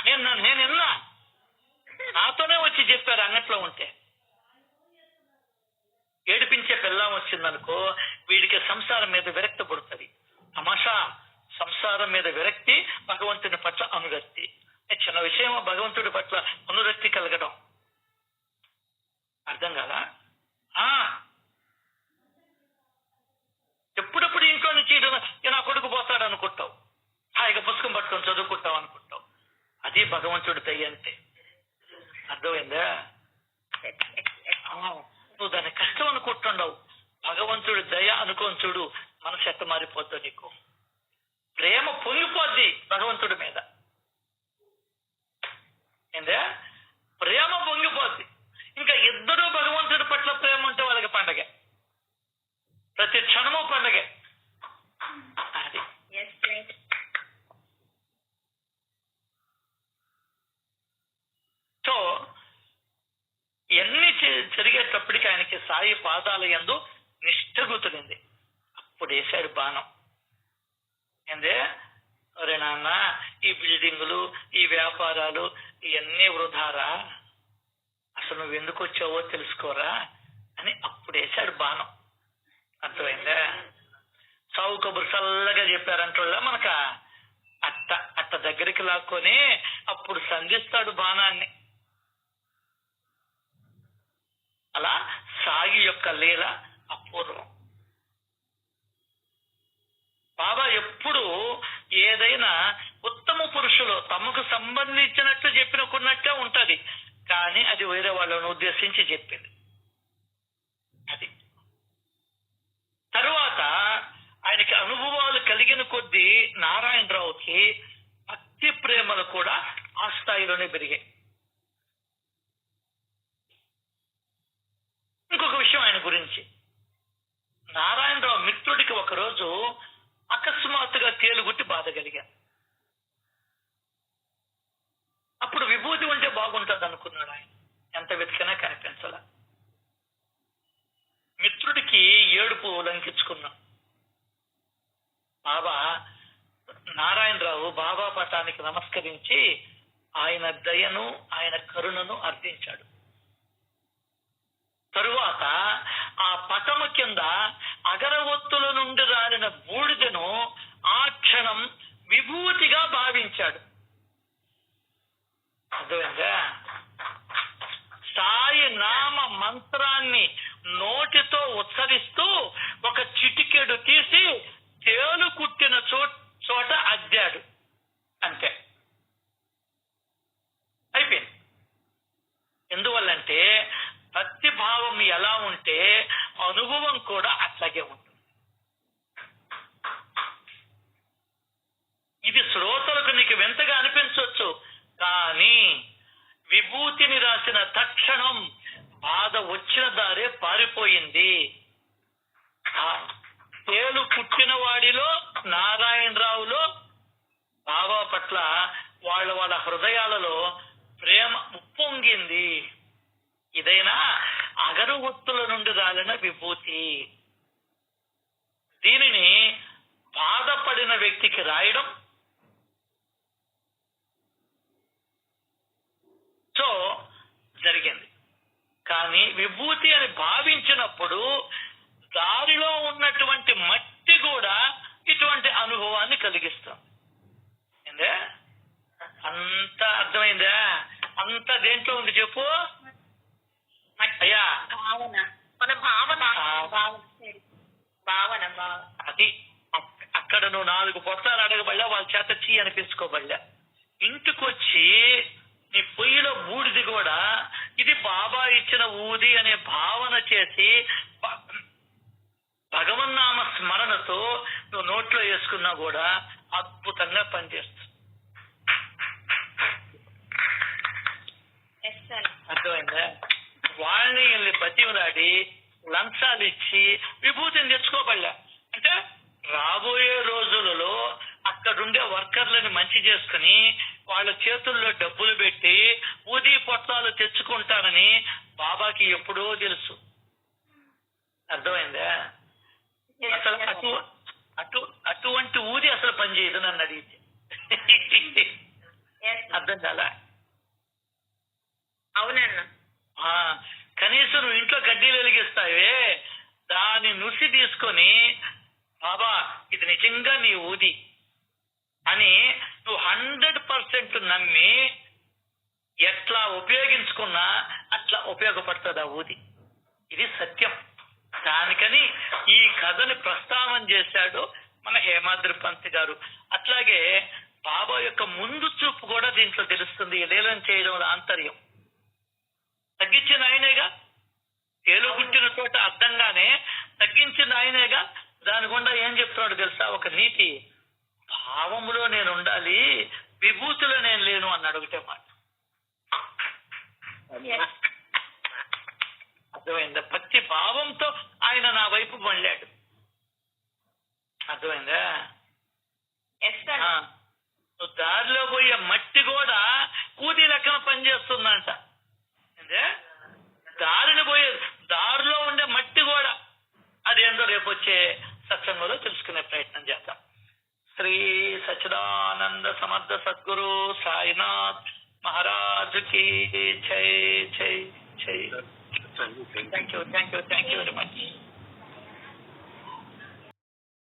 నేను విన్నా, నాతోనే వచ్చి చెప్పారు అంగట్లో ఉంటే. ఏడిపించే పిల్లం వచ్చిందనుకో వీడికి సంసారం మీద విరక్తి పుడుతుంది. తమాషా, సంసారం మీద విరక్తి, భగవంతుని పట్ల అనురక్తి. చిన్న విషయం భగవంతుడి పట్ల అనురక్తి కలగడం. అర్థం కాదా? ఎప్పుడప్పుడు ఇంట్లో నుంచి నా కొడుకు పోతాడు అనుకుంటావు, హాయిగా పుస్తకం పట్టుకొని చదువుకుంటావు అనుకుంటావు. అది భగవంతుడి దయ అంటే. అర్థమైందా? నువ్వు దాన్ని కష్టం అనుకుంటున్నావు, భగవంతుడి దయ అనుకోని చూడు, మనసు ఎట్ట మారిపోద్దు నీకు. ప్రేమ పొంగిపోద్ది భగవంతుడి మీద. ఏందా? ప్రేమ పొంగిపోద్ది. ఇంకా ఇద్దరు భగవంతుడి పట్ల ప్రేమ ఉంటే వాళ్ళకి పండగ, ప్రతి క్షణము పండగే. అది సో ఇవన్నీ జరిగేటప్పటికి ఆయనకి సాయి పాదాల యందు నిష్ఠ గుర్తులింది. అప్పుడు వేశాడు బాణం. ఏందే, ఒరే నాన్న, ఈ బిల్డింగులు, ఈ వ్యాపారాలు ఇవన్నీ వృధారా, అసలు నువ్వు ఎందుకు వచ్చావో తెలుసుకోరా అని అప్పుడు వేశాడు బాణం. అర్థమైందా? సావు కబురు చల్లగా చెప్పారంటోళ్ళ మనక అట్ట దగ్గరికి లాక్కొని అప్పుడు సంధిస్తాడు బాణాన్ని. అలా సాయి యొక్క లీల అపూర్వం. బాబా ఎప్పుడు ఏదైనా ఉత్తమ పురుషులు తమకు సంబంధించినట్టు చెప్పినకున్నట్టే ఉంటది, కానీ అది వేరే వాళ్ళని ఉద్దేశించి చెప్పింది. అది తరువాత ఆయనకి అనుభవాలు కలిగిన కొద్దీ నారాయణరావుకి భక్తి ప్రేమలు కూడా ఆ స్థాయిలోనే పెరిగాయి. ఇంకొక విషయం ఆయన గురించి, నారాయణరావు మిత్రుడికి ఒకరోజు అకస్మాత్తుగా తేలుగుట్టి బాధ కలిగా. అప్పుడు విభూతి ఉంటే బాగుంటుంది అనుకున్నాడు ఆయన. ఎంత వెతికినా కనిపించాల. మిత్రుడికి ఏడుపు లంకించుకున్నాం. బాబా నారాయణరావు బాబా పటానికి నమస్కరించి ఆయన దయను, ఆయన కరుణను అర్థించాడు. తరువాత ఆ పటము కింద అగరవత్తుల నుండి రాలిన బూడిదను ఆ క్షణం విభూతిగా భావించాడు. అర్థమైందా? సాయి నామ మంత్రాన్ని నోటితో ఉచ్చరిస్తూ ఒక చిటికెడు తీసి తేలు కుట్టిన చోట అద్దాడు. అంతే, అయిపోయింది. ఎందువల్లంటే భక్తి భావం ఎలా ఉంటే అనుభవం కూడా అట్లాగే ఉంటుంది. ఇది శ్రోతలకు నీకు వింతగా అనిపించవచ్చు, కానీ విభూతిని రాసిన తక్షణం బాధ వచ్చిన దారే పారిపోయింది. తేలు పుట్టిన వాడిలో, నారాయణరావులో బాబా పట్ల వాళ్ళ హృదయాలలో ప్రేమ ఉప్పొంగింది. ఇదైనా అగరవత్తుల నుండి రాలిన విభూతి. దీనిని బాధపడిన వ్యక్తికి రాయడం, సో జరిగింది. కానీ విభూతి అని భావించినప్పుడు దారిలో ఉన్నటువంటి మట్టి కూడా ఇటువంటి అనుభవాన్ని కలిగిస్తాం. ఏందే? అంత అర్థమైందా? అంత దేంట్లో ఉంది చెప్పు అయ్యా? అది అక్కడ నువ్వు 4 పొట్లాలు అడగబడ్డా, వాళ్ళ చేత చీ అనిపించుకోబడ్డా. ఇంటికొచ్చి నీ పొయ్యిలో బూడిది కూడా ఇది బాబా ఇచ్చిన ఊది అనే భావన చేసి భగవన్నామ స్మరణతో నువ్వు నోట్లో వేసుకున్నా కూడా అద్భుతంగా పనిచేస్తుంది. అర్థమైందా? వాళ్ళని వీళ్ళని బతిమలాడి లంచాలు ఇచ్చి విభూతిని తెచ్చుకోబడలే. అంటే రాబోయే రోజులలో అక్కడుండే వర్కర్లని మంచి చేసుకుని వాళ్ళ చేతుల్లో డబ్బులు పెట్టి ఊది పొట్లాలు తెచ్చుకుంటానని బాబాకి ఎప్పుడో తెలుసు. అర్థమైందా? అసలు అటువంటి ఊది అసలు పనిచేయదు నన్ను అడిగితే. అర్థం కాలా? అవునన్నా. కనీసం నువ్వు ఇంట్లో గడ్డీలు వెలిగిస్తావే, దాని నుసి తీసుకొని బాబా ఇది నిజంగా నీ ఊది అని నువ్వు 100% నమ్మి ఎట్లా ఉపయోగించుకున్నా అట్లా ఉపయోగపడుతుంది ఆ ఊది. ఇది సత్యం. దానికని ఈ కథని ప్రస్తావన చేశాడు మన హేమాద్రి పంత్ గారు. అట్లాగే బాబా యొక్క ముందు చూపు కూడా దీంట్లో తెలుస్తుంది. లీలం చేయడంలో ఆంతర్యం తగ్గించిన ఆయనేగా, తేలు గుట్టిన చోట అర్థంగానే తగ్గించిన ఆయనేగా. దాని గుండా ఏం చెప్తున్నాడు తెలుసా? ఒక నీతి, భావములో నేను ఉండాలి, విభూతిలో నేను లేను అన్నాడు. ఒకటే మాట. అర్థమైందా? ప్రతి భావంతో ఆయన నా వైపు మళ్ళాడు. అర్థమైందా? నువ్వు దారిలో పోయే మట్టి కూడా కూతీ లెక్కన పనిచేస్తుందంట. దారిలో ఉండే మట్టి కూడా అదేందో రేపు వచ్చే సత్సంగంలో తెలుసుకునే ప్రయత్నం చేద్దాం. శ్రీ సచ్చిదానంద సమర్థ సద్గురు సాయినాథ్ మహారాజ్ కి జై జై జై. Thank you very much.